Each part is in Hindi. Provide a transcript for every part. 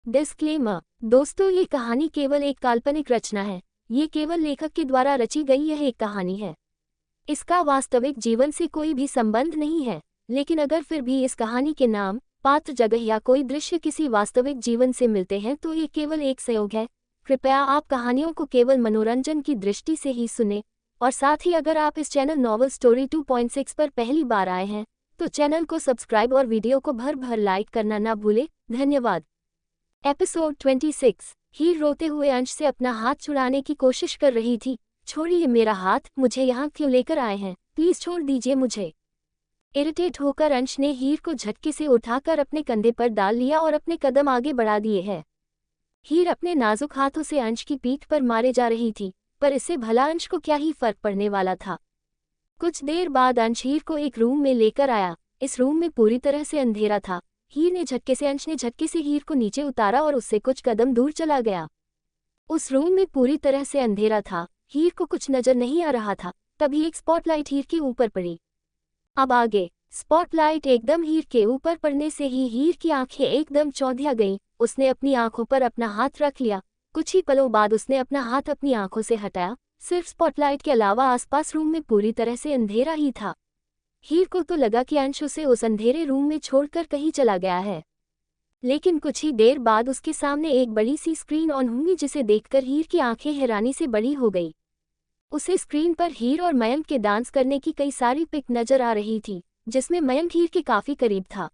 डिस्क्लेमर। दोस्तों, ये कहानी केवल एक काल्पनिक रचना है। ये केवल लेखक के द्वारा रची गई यह एक कहानी है। इसका वास्तविक जीवन से कोई भी संबंध नहीं है। लेकिन अगर फिर भी इस कहानी के नाम, पात्र, जगह या कोई दृश्य किसी वास्तविक जीवन से मिलते हैं तो ये केवल एक संयोग है। कृपया आप कहानियों को केवल मनोरंजन की दृष्टि से ही सुने। और साथ ही अगर आप इस चैनल नॉवल स्टोरी 2.6 पर पहली बार आए हैं तो चैनल को सब्सक्राइब और वीडियो को भर भर लाइक करना ना भूले। धन्यवाद। एपिसोड 26। हीर रोते हुए अंश से अपना हाथ छुड़ाने की कोशिश कर रही थी। छोड़िए मेरा हाथ, मुझे यहाँ क्यों लेकर आए हैं? प्लीज छोड़ दीजिए मुझे। इरिटेट होकर अंश ने हीर को झटके से उठाकर अपने कंधे पर डाल लिया और अपने कदम आगे बढ़ा दिए हैं। हीर अपने नाजुक हाथों से अंश की पीठ पर मारे जा रही थी, पर इससे भला अंश को क्या ही फर्क पड़ने वाला था। कुछ देर बाद अंश हीर को एक रूम में लेकर आया। इस रूम में पूरी तरह से अंधेरा था। अंश ने झटके से हीर को नीचे उतारा और उससे कुछ कदम दूर चला गया। उस रूम में पूरी तरह से अंधेरा था। हीर को कुछ नजर नहीं आ रहा था। तभी एक स्पॉटलाइट हीर के ऊपर पड़ी। अब आगे। स्पॉटलाइट एकदम हीर के ऊपर पड़ने से ही हीर की आंखें एकदम चौंधिया गईं। उसने अपनी आंखों पर अपना हाथ रख लिया। कुछ ही पलों बाद उसने अपना हाथ अपनी आंखों से हटाया। सिर्फ स्पॉटलाइट के अलावा आसपास रूम में पूरी तरह से अंधेरा ही था। हीर को तो लगा कि अंश उसे उस अंधेरे रूम में छोड़कर कहीं चला गया है। लेकिन कुछ ही देर बाद उसके सामने एक बड़ी सी स्क्रीन ऑन हुई, जिसे देखकर हीर की आंखें हैरानी से बड़ी हो गई। उसे स्क्रीन पर हीर और मयंक के डांस करने की कई सारी पिक नजर आ रही थी, जिसमें मयंक हीर के काफी करीब था।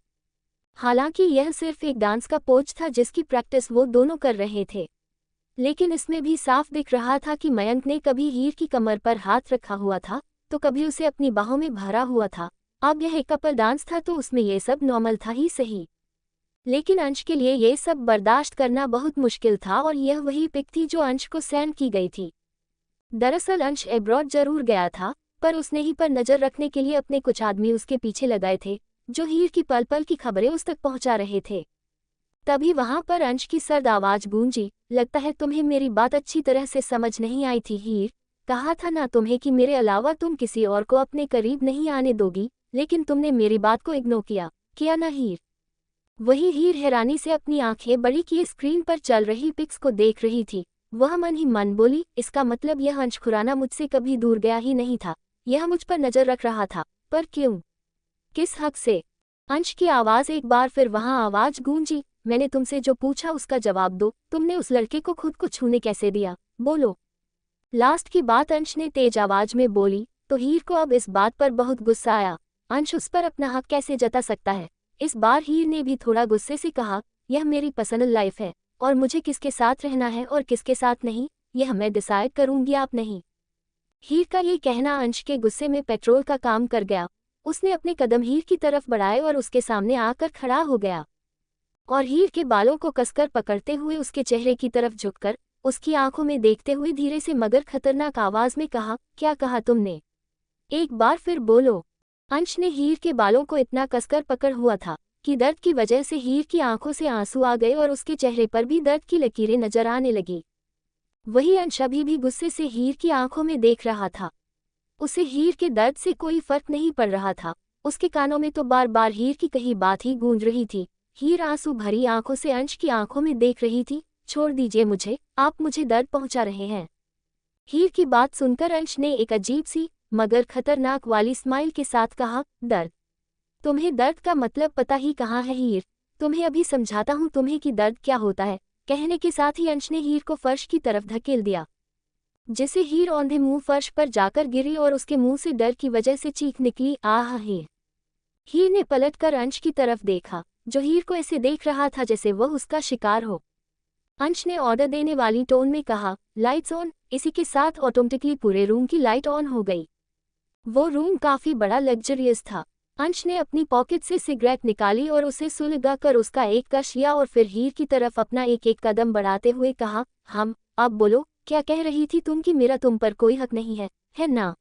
हालांकि यह सिर्फ एक डांस का पोज था जिसकी प्रैक्टिस वो दोनों कर रहे थे, लेकिन इसमें भी साफ दिख रहा था कि मयंक ने कभी हीर की कमर पर हाथ रखा हुआ था तो कभी उसे अपनी बाहों में भरा हुआ था। अब यह एक कपल डांस था तो उसमें यह सब नॉर्मल था ही सही, लेकिन अंश के लिए यह सब बर्दाश्त करना बहुत मुश्किल था और यह वही पिक थी जो अंश को सेंड की गई थी। दरअसल अंश एब्रॉड जरूर गया था, पर उसने ही पर नजर रखने के लिए अपने कुछ आदमी उसके पीछे लगाए थे जो हीर की पल पल की खबरें उस तक पहुंचा रहे थे। तभी वहां पर अंश की सर्द आवाज गूंजी, लगता है तुम्हें मेरी बात अच्छी तरह से समझ नहीं आई थी हीर। कहा था ना तुम्हें कि मेरे अलावा तुम किसी और को अपने करीब नहीं आने दोगी, लेकिन तुमने मेरी बात को इग्नोर किया ना हीर। वही हीर हैरानी से अपनी आंखें बड़ी किए स्क्रीन पर चल रही पिक्स को देख रही थी। वह मन ही मन बोली, इसका मतलब यह अंश खुराना मुझसे कभी दूर गया ही नहीं था। यह मुझ पर नजर रख रहा था, पर क्यों? किस हक से? अंश की आवाज एक बार फिर वहां आवाज गूंजी, मैंने तुमसे जो पूछा उसका जवाब दो। तुमने उस लड़के को खुद को छूने कैसे दिया? बोलो। लास्ट की बात अंश ने तेज आवाज में बोली तो हीर को अब इस बात पर बहुत गुस्सा आया। अंश उस पर अपना हक कैसे जता सकता है? इस बार हीर ने भी थोड़ा गुस्से से कहा, यह मेरी पर्सनल लाइफ है और मुझे किसके साथ रहना है और किसके साथ नहीं, यह मैं डिसाइड करूंगी, आप नहीं। हीर का ये कहना अंश के गुस्से में पेट्रोल का काम कर गया। उसने अपने कदम हीर की तरफ बढ़ाए और उसके सामने आकर खड़ा हो गया और हीर के बालों को कसकर पकड़ते हुए उसके चेहरे की तरफ झुककर उसकी आंखों में देखते हुए धीरे से मगर खतरनाक आवाज में कहा, क्या कहा तुमने? एक बार फिर बोलो। अंश ने हीर के बालों को इतना कसकर पकड़ हुआ था कि दर्द की वजह से हीर की आंखों से आंसू आ गए और उसके चेहरे पर भी दर्द की लकीरें नजर आने लगी। वही अंश अभी भी गुस्से से हीर की आंखों में देख रहा था। उसे हीर के दर्द से कोई फर्क नहीं पड़ रहा था। उसके कानों में तो बार बार हीर की कही बात ही गूंज रही थी। हीर आंसू भरी आंखों से अंश की आंखों में देख रही थी। छोड़ दीजिए मुझे, आप मुझे दर्द पहुंचा रहे हैं। हीर की बात सुनकर अंश ने एक अजीब सी मगर खतरनाक वाली स्माइल के साथ कहा, दर्द? तुम्हें दर्द का मतलब पता ही कहाँ है हीर? तुम्हें अभी समझाता हूँ तुम्हें कि दर्द क्या होता है। कहने के साथ ही अंश ने हीर को फर्श की तरफ धकेल दिया, जिसे हीर औंधे मुंह फर्श पर जाकर गिरी और उसके मुंह से डर की वजह से चीख निकली, आह हीर। हीर ने पलटकर अंश की तरफ देखा, जो हीर को ऐसे देख रहा था जैसे वह उसका शिकार हो। अंश ने ऑर्डर देने वाली टोन में कहा, लाइट्स ऑन। इसी के साथ ऑटोमेटिकली पूरे रूम की लाइट ऑन हो गई। वो रूम काफी बड़ा लग्जरियस था। अंश ने अपनी पॉकेट से सिगरेट निकाली और उसे सुलगाकर उसका एक कश लिया और फिर हीर की तरफ अपना एक एक कदम बढ़ाते हुए कहा, अब बोलो, क्या कह रही थी तुम कि मेरा तुम पर कोई हक नहीं है ना?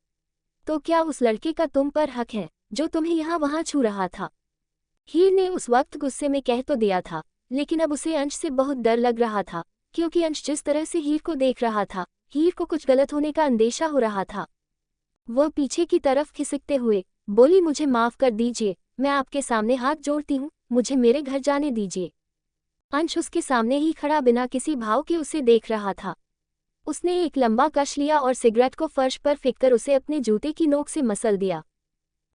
तो क्या उस लड़के का तुम पर हक है जो तुम्हें यहाँ वहाँ छू रहा था? हीर ने उस वक्त गुस्से में कह तो दिया था, लेकिन अब उसे अंश से बहुत डर लग रहा था, क्योंकि अंश जिस तरह से हीर को देख रहा था, हीर को कुछ गलत होने का अंदेशा हो रहा था। वह पीछे की तरफ खिसकते हुए बोली, मुझे माफ कर दीजिए, मैं आपके सामने हाथ जोड़ती हूँ, मुझे मेरे घर जाने दीजिए। अंश उसके सामने ही खड़ा बिना किसी भाव के उसे देख रहा था। उसने एक लंबा कश लिया और सिगरेट को फर्श पर फेंककर उसे अपने जूते की नोक से मसल दिया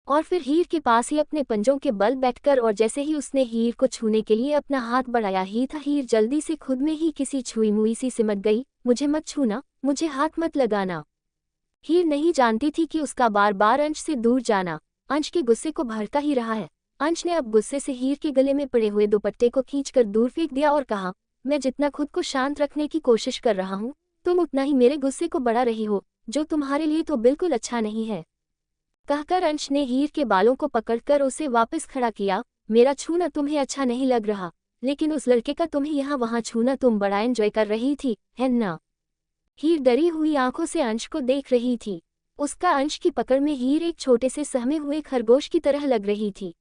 और फिर हीर के पास ही अपने पंजों के बल बैठकर और जैसे ही उसने हीर को छूने के लिए अपना हाथ बढ़ाया ही था, हीर जल्दी से खुद में ही किसी छुई मुई सी सिमट गई। मुझे मत छूना, मुझे हाथ मत लगाना। हीर नहीं जानती थी कि उसका बार बार अंश से दूर जाना अंश के गुस्से को भड़का ही रहा है। अंश ने अब गुस्से से हीर के गले में पड़े हुए दुपट्टे को खींचकर दूर फेंक दिया और कहा, मैं जितना खुद को शांत रखने की कोशिश कर रहा हूँ, तुम उतना ही मेरे गुस्से को बढ़ा रही हो, जो तुम्हारे लिए तो बिल्कुल अच्छा नहीं है। कहकर अंश ने हीर के बालों को पकड़कर उसे वापस खड़ा किया। मेरा छूना तुम्हें अच्छा नहीं लग रहा, लेकिन उस लड़के का तुम्हें यहाँ वहाँ छूना तुम बड़ा एंजॉय कर रही थी, है ना? हीर डरी हुई आंखों से अंश को देख रही थी। उसका अंश की पकड़ में हीर एक छोटे से सहमे हुए खरगोश की तरह लग रही थी।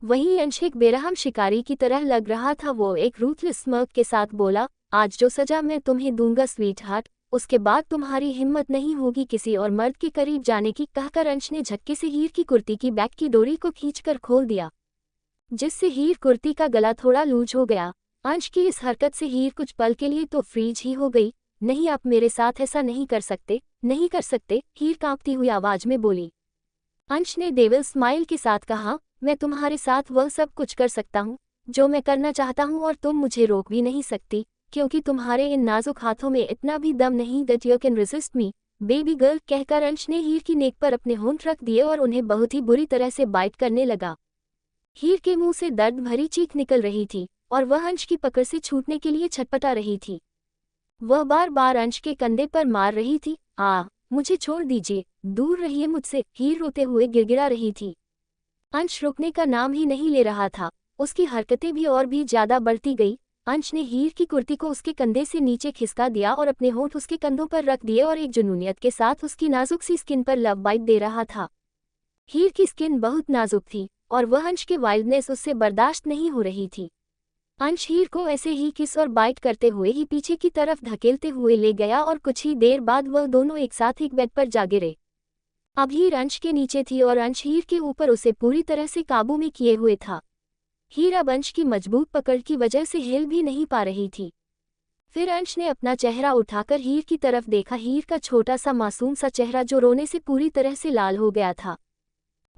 वहीं अंश एक बेरहम शिकारी की तरह लग रहा था। वो एक रूथलेस स्mirk के साथ बोला, आज जो सजा मैं तुम्हें दूंगा स्वीट हार्ट, उसके बाद तुम्हारी हिम्मत नहीं होगी किसी और मर्द के करीब जाने की। कहकर अंश ने झटके से हीर की कुर्ती की बैक की डोरी को खींचकर खोल दिया, जिससे हीर कुर्ती का गला थोड़ा लूज हो गया। अंश की इस हरकत से हीर कुछ पल के लिए तो फ्रीज ही हो गई। नहीं, आप मेरे साथ ऐसा नहीं कर सकते, नहीं कर सकते, हीर कांपती हुई आवाज में बोली। अंश ने डेविल स्माइल के साथ कहा, मैं तुम्हारे साथ वह सब कुछ कर सकता हूँ जो मैं करना चाहता हूँ और तुम मुझे रोक भी नहीं सकती, क्योंकि तुम्हारे इन नाजुक हाथों में इतना भी दम नहीं that you can resist me baby girl. कहकर अंश ने हीर की नेक पर अपने होंठ रख दिए और उन्हें बहुत ही बुरी तरह से बाइट करने लगा। हीर के मुंह से दर्द भरी चीख निकल रही थी और वह अंश की पकड़ से छूटने के लिए छटपटा रही थी। वह बार बार अंश के कंधे पर मार रही थी। मुझे छोड़ दीजिए, दूर रहिए मुझसे, हीर रोते हुए गिड़गिड़ा रही थी। अंश रुकने का नाम ही नहीं ले रहा था। उसकी हरकतें भी और भी ज्यादा बढ़ती गई। अंश ने हीर की कुर्ती को उसके कंधे से नीचे खिसका दिया और अपने होंठ उसके कंधों पर रख दिए और एक जुनूनियत के साथ उसकी नाजुक सी स्किन पर लव बाइट दे रहा था। हीर की स्किन बहुत नाजुक थी और वह अंश के वाइल्डनेस उससे बर्दाश्त नहीं हो रही थी। अंश हीर को ऐसे ही किस और बाइट करते हुए ही पीछे की तरफ धकेलते हुए ले गया और कुछ ही देर बाद वह दोनों एक साथ एक बेड पर जा गिरे। अब हीर अंश के नीचे थी और अंश हीर के ऊपर उसे पूरी तरह से काबू में किए हुए था। हीर अब अंश की मजबूत पकड़ की वजह से हिल भी नहीं पा रही थी। फिर अंश ने अपना चेहरा उठाकर हीर की तरफ देखा। हीर का छोटा सा मासूम सा चेहरा जो रोने से पूरी तरह से लाल हो गया था।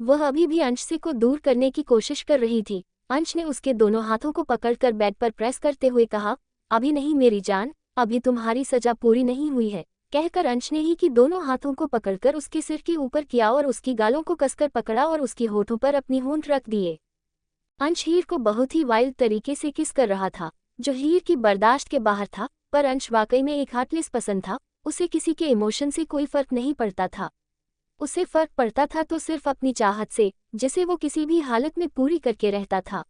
वह अभी भी अंश से को दूर करने की कोशिश कर रही थी। अंश ने उसके दोनों हाथों को पकड़कर बेड पर प्रेस करते हुए कहा, अभी नहीं मेरी जान, अभी तुम्हारी सजा पूरी नहीं हुई है। कहकर अंश ने ही की दोनों हाथों को पकड़कर उसके सिर के ऊपर किया और उसकी गालों को कसकर पकड़ा और उसकी होठों पर अपनी होंठ रख दिए। अंश हीर को बहुत ही वाइल्ड तरीके से किस कर रहा था, जो हीर की बर्दाश्त के बाहर था। पर अंश वाकई में एक हार्टलेस पसंद था। उसे किसी के इमोशन से कोई फर्क नहीं पड़ता था। उसे फर्क पड़ता था तो सिर्फ अपनी चाहत से, जिसे वो किसी भी हालत में पूरी करके रहता था।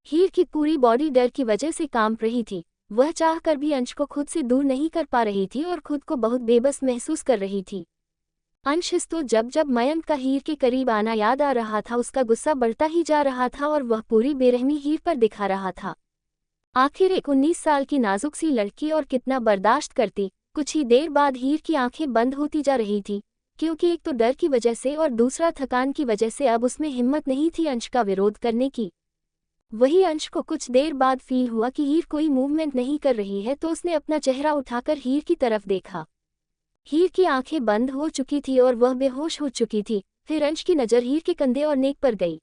हीर की पूरी बॉडी डर की वजह से कांप रही थी। वह चाह कर भी अंश को खुद से दूर नहीं कर पा रही थी और खुद को बहुत बेबस महसूस कर रही थी। अंश तो जब जब मयंक का हीर के करीब आना याद आ रहा था, उसका गुस्सा बढ़ता ही जा रहा था और वह पूरी बेरहमी हीर पर दिखा रहा था। आखिर एक 19 साल की नाजुक सी लड़की और कितना बर्दाश्त करती। कुछ ही देर बाद हीर की आंखें बंद होती जा रही थी, क्योंकि एक तो डर की वजह से और दूसरा थकान की वजह से अब उसमें हिम्मत नहीं थी अंश का विरोध करने की। वही अंश को कुछ देर बाद फील हुआ कि हीर कोई मूवमेंट नहीं कर रही है, तो उसने अपना चेहरा उठाकर हीर की तरफ देखा। हीर की आंखें बंद हो चुकी थी और वह बेहोश हो चुकी थी। फिर अंश की नज़र हीर के कंधे और नेक पर गई।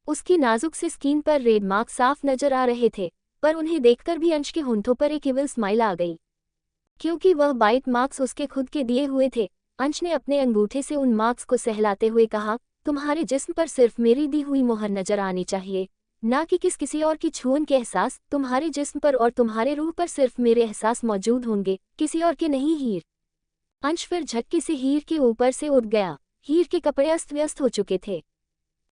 उसकी नाजुक से स्किन पर रेड मार्क साफ नजर आ रहे थे, पर उन्हें देखकर भी अंश के होंठों पर एक इविल स्माइल आ गई, क्योंकि वह बाइट मार्क्स उसके खुद के दिए हुए थे। अंश ने अपने अंगूठे से उन मार्क्स को सहलाते हुए कहा, तुम्हारे जिस्म पर सिर्फ मेरी दी हुई मोहर नजर आनी चाहिए, ना कि किसी और की छून के एहसास। तुम्हारे जिस्म पर और तुम्हारे रूह पर सिर्फ मेरे एहसास मौजूद होंगे, किसी और के नहीं। हीर अंश फिर झटके से हीर के ऊपर से उठ गया। हीर के कपड़े अस्त व्यस्त हो चुके थे।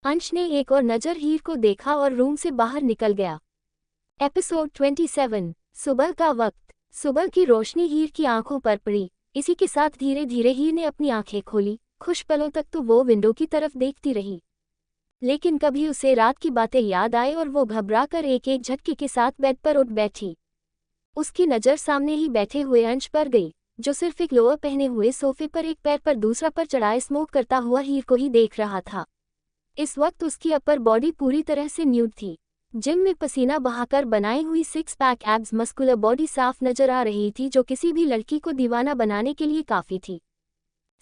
अंश ने एक और नज़र हीर को देखा और रूम से बाहर निकल गया। एपिसोड 27। सुबह का वक्त। सुबह की रोशनी हीर की आंखों पर पड़ी। इसी के साथ धीरे धीरे हीर ने अपनी आंखें खोली। कुछ पलों तक तो वो विंडो की तरफ देखती रही, लेकिन कभी उसे रात की बातें याद आए और वो घबराकर एक एक झटके के साथ बेड पर उठ बैठी। उसकी नज़र सामने ही बैठे हुए अंश पर गई, जो सिर्फ एक लोअर पहने हुए सोफे पर एक पैर पर दूसरा पर चढ़ाए स्मोक करता हुआ हीर को ही देख रहा था। इस वक्त उसकी अपर बॉडी पूरी तरह से न्यूड थी। जिम में पसीना बहाकर बनाई हुई six pack abs muscular body साफ नजर आ रही थी, जो किसी भी लड़की को दीवाना बनाने के लिए काफी थी।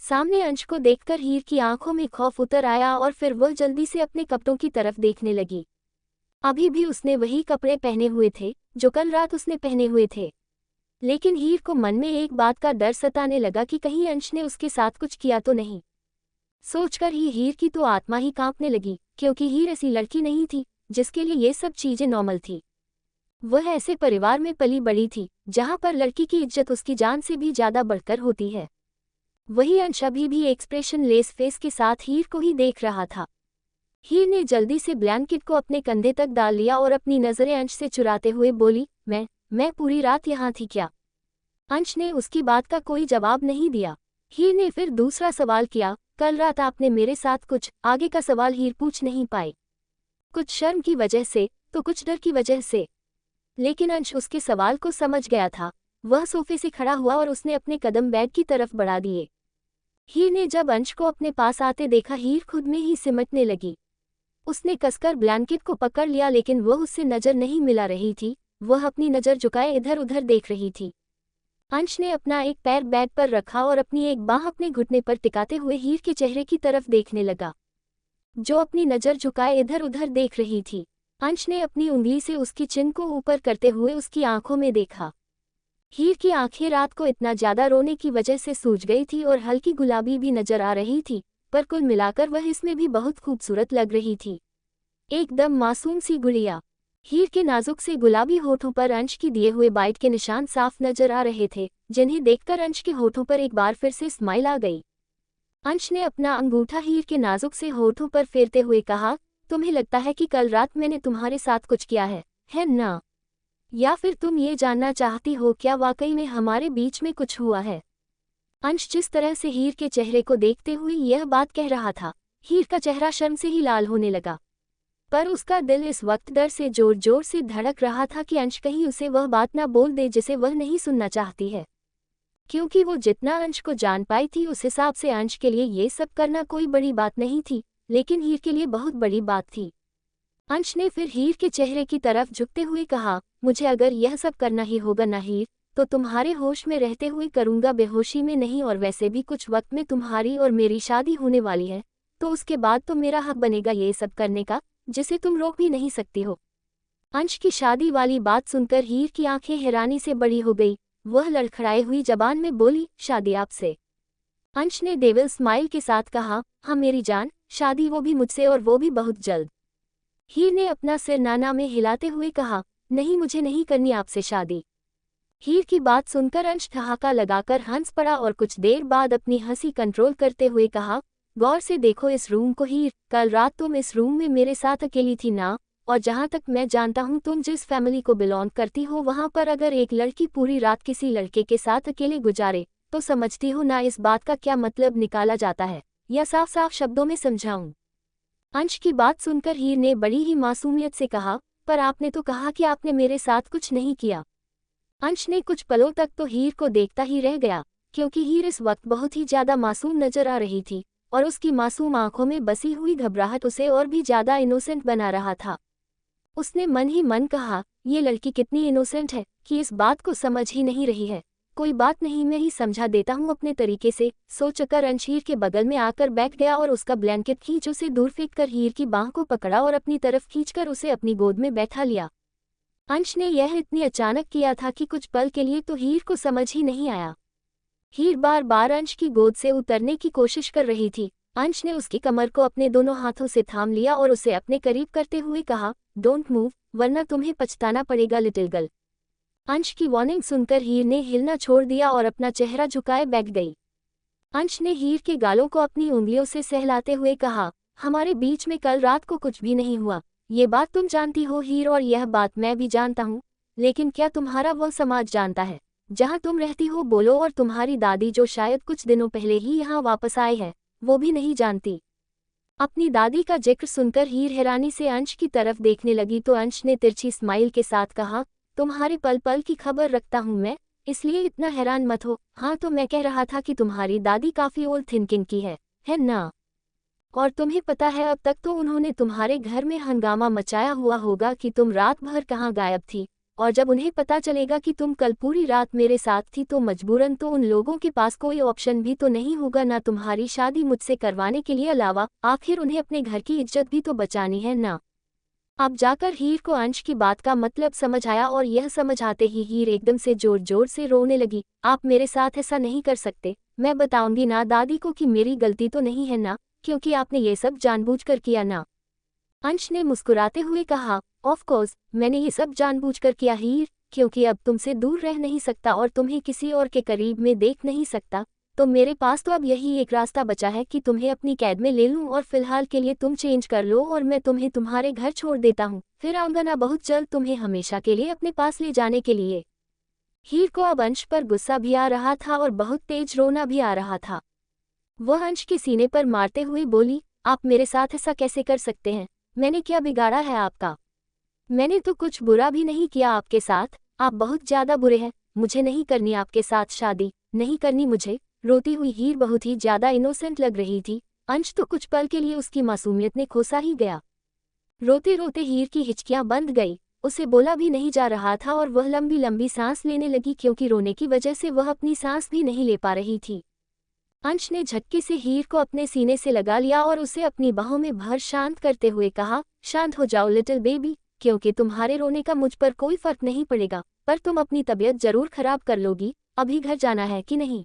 सामने अंश को देखकर हीर की आंखों में खौफ उतर आया और फिर वह जल्दी से अपने कपड़ों की तरफ देखने लगी। अभी भी उसने वही कपड़े पहने हुए थे जो कल रात उसने पहने हुए थे, लेकिन हीर को मन में एक बात का डर सताने लगा कि कहीं अंश ने उसके साथ कुछ किया तो नहीं। सोचकर ही हीर की तो आत्मा ही कांपने लगी, क्योंकि हीर ऐसी लड़की नहीं थी जिसके लिए ये सब चीजें नॉर्मल थी। वह ऐसे परिवार में पली बड़ी थी जहां पर लड़की की इज्जत उसकी जान से भी ज्यादा बढ़कर होती है। वही अंश अभी भी एक्सप्रेशन लेस फेस के साथ हीर को ही देख रहा था। हीर ने जल्दी से ब्लैंकेट को अपने कंधे तक डाल लिया और अपनी नजरें अंश से चुराते हुए बोली, मैं पूरी रात यहाँ थी क्या? अंश ने उसकी बात का कोई जवाब नहीं दिया। हीर ने फिर दूसरा सवाल किया, कल रात आपने मेरे साथ कुछ? आगे का सवाल हीर पूछ नहीं पाई, कुछ शर्म की वजह से तो कुछ डर की वजह से। लेकिन अंश उसके सवाल को समझ गया था। वह सोफे से खड़ा हुआ और उसने अपने कदम बेड की तरफ बढ़ा दिए। हीर ने जब अंश को अपने पास आते देखा, हीर खुद में ही सिमटने लगी। उसने कसकर ब्लैंकेट को पकड़ लिया, लेकिन वह उससे नजर नहीं मिला रही थी। वह अपनी नजर झुकाए इधर उधर देख रही थी। अंश ने अपना एक पैर बेड पर रखा और अपनी एक बांह अपने घुटने पर टिकाते हुए हीर के चेहरे की तरफ देखने लगा, जो अपनी नजर झुकाए इधर उधर देख रही थी। अंश ने अपनी उंगली से उसकी चिन को ऊपर करते हुए उसकी आंखों में देखा। हीर की आंखें रात को इतना ज्यादा रोने की वजह से सूज गई थी और हल्की गुलाबी भी नजर आ रही थी, पर कुल मिलाकर वह इसमें भी बहुत खूबसूरत लग रही थी, एकदम मासूम सी गुड़िया। हीर के नाजुक से गुलाबी होठों पर अंश की दिए हुए बाइट के निशान साफ नजर आ रहे थे, जिन्हें देखकर अंश के होठों पर एक बार फिर से स्माइल आ गई। अंश ने अपना अंगूठा हीर के नाजुक से होठों पर फेरते हुए कहा, तुम्हें लगता है कि कल रात मैंने तुम्हारे साथ कुछ किया है ना? या फिर तुम ये जानना चाहती हो क्या वाकई में हमारे बीच में कुछ हुआ है? अंश जिस तरह से हीर के चेहरे को देखते हुए यह बात कह रहा था, हीर का चेहरा शर्म से ही लाल होने लगा। पर उसका दिल इस वक्त डर से जोर जोर से धड़क रहा था कि अंश कहीं उसे वह बात ना बोल दे जिसे वह नहीं सुनना चाहती है। क्योंकि वो जितना अंश को जान पाई थी उस हिसाब से अंश के लिए ये सब करना कोई बड़ी बात नहीं थी, लेकिन हीर के लिए बहुत बड़ी बात थी। अंश ने फिर हीर के चेहरे की तरफ झुकते हुए कहा, मुझे अगर यह सब करना ही होगा ना हीर, तो तुम्हारे होश में रहते हुए करूंगा, बेहोशी में नहीं। और वैसे भी कुछ वक्त में तुम्हारी और मेरी शादी होने वाली है, तो उसके बाद तो मेरा हक बनेगा ये सब करने का, जिसे तुम रोक भी नहीं सकती हो। अंश की शादी वाली बात सुनकर हीर की आंखें हैरानी से बड़ी हो गई। वह लड़खड़ाई हुई जबान में बोली, शादी आपसे? अंश ने डेविल स्माइल के साथ कहा, हाँ मेरी जान, शादी वो भी मुझसे, और वो भी बहुत जल्द। हीर ने अपना सिर नाना में हिलाते हुए कहा, नहीं मुझे नहीं करनी आपसे शादी। हीर की बात सुनकर अंश ठहाका लगाकर हंस पड़ा और कुछ देर बाद अपनी हंसी कंट्रोल करते हुए कहा, गौर से देखो इस रूम को हीर, कल रात तुम इस रूम में मेरे साथ अकेली थी ना? और जहां तक मैं जानता हूं तुम जिस फैमिली को बिलोंग करती हो वहां पर अगर एक लड़की पूरी रात किसी लड़के के साथ अकेले गुजारे तो समझती हो ना इस बात का क्या मतलब निकाला जाता है, या साफ साफ शब्दों में समझाऊं? अंश की बात सुनकर हीर ने बड़ी ही मासूमियत से कहा, पर आपने तो कहा कि आपने मेरे साथ कुछ नहीं किया। अंश ने कुछ पलों तक तो हीर को देखता ही रह गया, क्योंकि हीर इस वक्त बहुत ही ज्यादा मासूम नजर आ रही थी और उसकी मासूम आंखों में बसी हुई घबराहट उसे और भी ज्यादा इनोसेंट बना रहा था। उसने मन ही मन कहा, ये लड़की कितनी इनोसेंट है कि इस बात को समझ ही नहीं रही है। कोई बात नहीं, मैं ही समझा देता हूँ अपने तरीके से। सोचकर अंश हीर के बगल में आकर बैठ गया और उसका ब्लैंकेट खींच उसे दूर फेंककर हीर की बांह को पकड़ा और अपनी तरफ खींचकर उसे अपनी गोद में बैठा लिया। अंश ने यह इतनी अचानक किया था कि कुछ पल के लिए तो हीर को समझ ही नहीं आया। हीर बार बार अंश की गोद से उतरने की कोशिश कर रही थी। अंश ने उसकी कमर को अपने दोनों हाथों से थाम लिया और उसे अपने करीब करते हुए कहा, डोंट मूव, वरना तुम्हें पछताना पड़ेगा लिटिल गर्ल। अंश की वार्निंग सुनकर हीर ने हिलना छोड़ दिया और अपना चेहरा झुकाए बैठ गई। अंश ने हीर के गालों को अपनी उंगलियों से सहलाते हुए कहा, हमारे बीच में कल रात को कुछ भी नहीं हुआ, ये बात तुम जानती हो हीर, और यह बात मैं भी जानता हूँ। लेकिन क्या तुम्हारा वह समाज जानता है जहाँ तुम रहती हो? बोलो। और तुम्हारी दादी जो शायद कुछ दिनों पहले ही यहाँ वापस आई है, वो भी नहीं जानती? अपनी दादी का जिक्र सुनकर हीर हैरानी से अंश की तरफ देखने लगी तो अंश ने तिरछी स्माइल के साथ कहा, तुम्हारे पल पल की खबर रखता हूँ मैं, इसलिए इतना हैरान मत हो। हाँ तो मैं कह रहा था कि तुम्हारी दादी काफी ओल्ड थिंकिंग की है ना? और तुम्हें पता है अब तक तो उन्होंने तुम्हारे घर में हंगामा मचाया हुआ होगा कि तुम रात भर कहाँ गायब थी, और जब उन्हें पता चलेगा कि तुम कल पूरी रात मेरे साथ थी तो मजबूरन तो उन लोगों के पास कोई ऑप्शन भी तो नहीं होगा ना तुम्हारी शादी मुझसे करवाने के लिए, अलावा आखिर उन्हें अपने घर की इज्जत भी तो बचानी है ना। अब जाकर हीर को अंश की बात का मतलब समझ आया और यह समझ आते ही हीर एकदम से जोर जोर से रोने लगी। आप मेरे साथ ऐसा नहीं कर सकते, मैं बताऊंगी ना दादी को कि मेरी गलती तो नहीं है ना, क्योंकि आपने ये सब जानबूझकर किया ना। अंश ने मुस्कुराते हुए कहा, ऑफ कोर्स मैंने ये सब जानबूझकर किया हीर, क्योंकि अब तुमसे दूर रह नहीं सकता और तुम्हें किसी और के करीब में देख नहीं सकता, तो मेरे पास तो अब यही एक रास्ता बचा है कि तुम्हें अपनी कैद में ले लूं और फिलहाल के लिए तुम चेंज कर लो और मैं तुम्हें तुम्हारे घर छोड़ देता हूं, फिर आऊंगा ना बहुत जल्द तुम्हें हमेशा के लिए अपने पास ले जाने के लिए। हीर को अब अंश पर गुस्सा भी आ रहा था और बहुत तेज रोना भी आ रहा था। वह अंश के सीने पर मारते हुए बोली, आप मेरे साथ ऐसा कैसे कर सकते हैं, मैंने क्या बिगाड़ा है आपका? मैंने तो कुछ बुरा भी नहीं किया आपके साथ, आप बहुत ज्यादा बुरे हैं, मुझे नहीं करनी आपके साथ शादी, नहीं करनी मुझे। रोती हुई हीर बहुत ही ज्यादा इनोसेंट लग रही थी, अंश तो कुछ पल के लिए उसकी मासूमियत ने खोसा ही गया। रोते रोते हीर की हिचकियां बंद गई, उसे बोला भी नहीं जा रहा था और वह लंबी लंबी सांस लेने लगी क्योंकि रोने की वजह से वह अपनी सांस भी नहीं ले पा रही थी। अंश ने झटके से हीर को अपने सीने से लगा लिया और उसे अपनी बाहों में भर शांत करते हुए कहा, शांत हो जाओ लिटिल बेबी, क्योंकि तुम्हारे रोने का मुझ पर कोई फर्क नहीं पड़ेगा, पर तुम अपनी तबीयत जरूर खराब कर लोगी, अभी घर जाना है कि नहीं?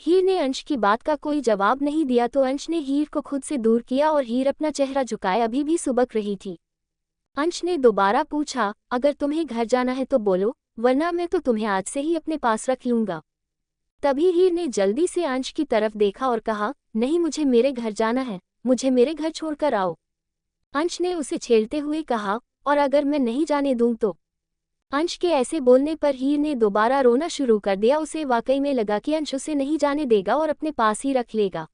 हीर ने अंश की बात का कोई जवाब नहीं दिया तो अंश ने हीर को खुद से दूर किया और हीर अपना चेहरा झुकाए अभी भी सुबक रही थी। अंश ने दोबारा पूछा, अगर तुम्हें घर जाना है तो बोलो, वरना मैं तो तुम्हें आज से ही अपने पास रख लूंगा। तभी हीर ने जल्दी से अंश की तरफ देखा और कहा, नहीं मुझे मेरे घर जाना है, मुझे मेरे घर छोड़कर आओ। अंश ने उसे छेड़ते हुए कहा, और अगर मैं नहीं जाने दूं तो? अंश के ऐसे बोलने पर हीर ने दोबारा रोना शुरू कर दिया। उसे वाकई में लगा कि अंश उसे नहीं जाने देगा और अपने पास ही रख लेगा।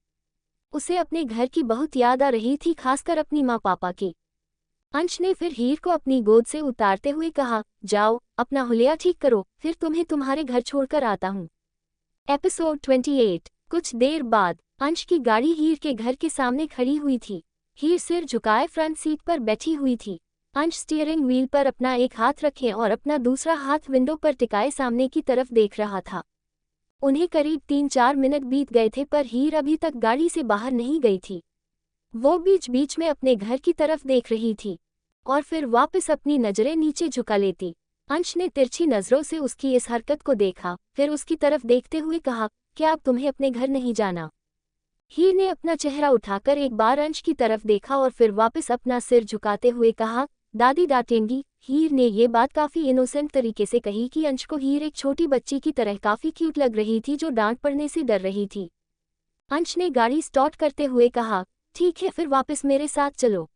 उसे अपने घर की बहुत याद आ रही थी, खासकर अपनी माँ पापा की। अंश ने फिर हीर को अपनी गोद से उतारते हुए कहा, जाओ अपना हुलिया ठीक करो, फिर तुम्हें तुम्हारे घर छोड़कर आता हूँ। एपिसोड 28। कुछ देर बाद अंश की गाड़ी हीर के घर के सामने खड़ी हुई थी। हीर सिर झुकाए फ्रंट सीट पर बैठी हुई थी। अंश स्टीयरिंग व्हील पर अपना एक हाथ रखे और अपना दूसरा हाथ विंडो पर टिकाए सामने की तरफ देख रहा था। उन्हें करीब 3-4 मिनट बीत गए थे पर हीर अभी तक गाड़ी से बाहर नहीं गई थी। वो बीच बीच में अपने घर की तरफ देख रही थी और फिर वापस अपनी नजरें नीचे झुका लेती। अंश ने तिरछी नजरों से उसकी इस हरकत को देखा, फिर उसकी तरफ देखते हुए कहा, क्या अब तुम्हें अपने घर नहीं जाना? हीर ने अपना चेहरा उठाकर एक बार अंश की तरफ देखा और फिर वापस अपना सिर झुकाते हुए कहा, दादी डांटेंगी। हीर ने ये बात काफी इनोसेंट तरीके से कही कि अंश को हीर एक छोटी बच्ची की तरह काफी क्यूट लग रही थी जो डांट पड़ने से डर रही थी। अंश ने गाड़ी स्टार्ट करते हुए कहा, ठीक है फिर वापस मेरे साथ चलो।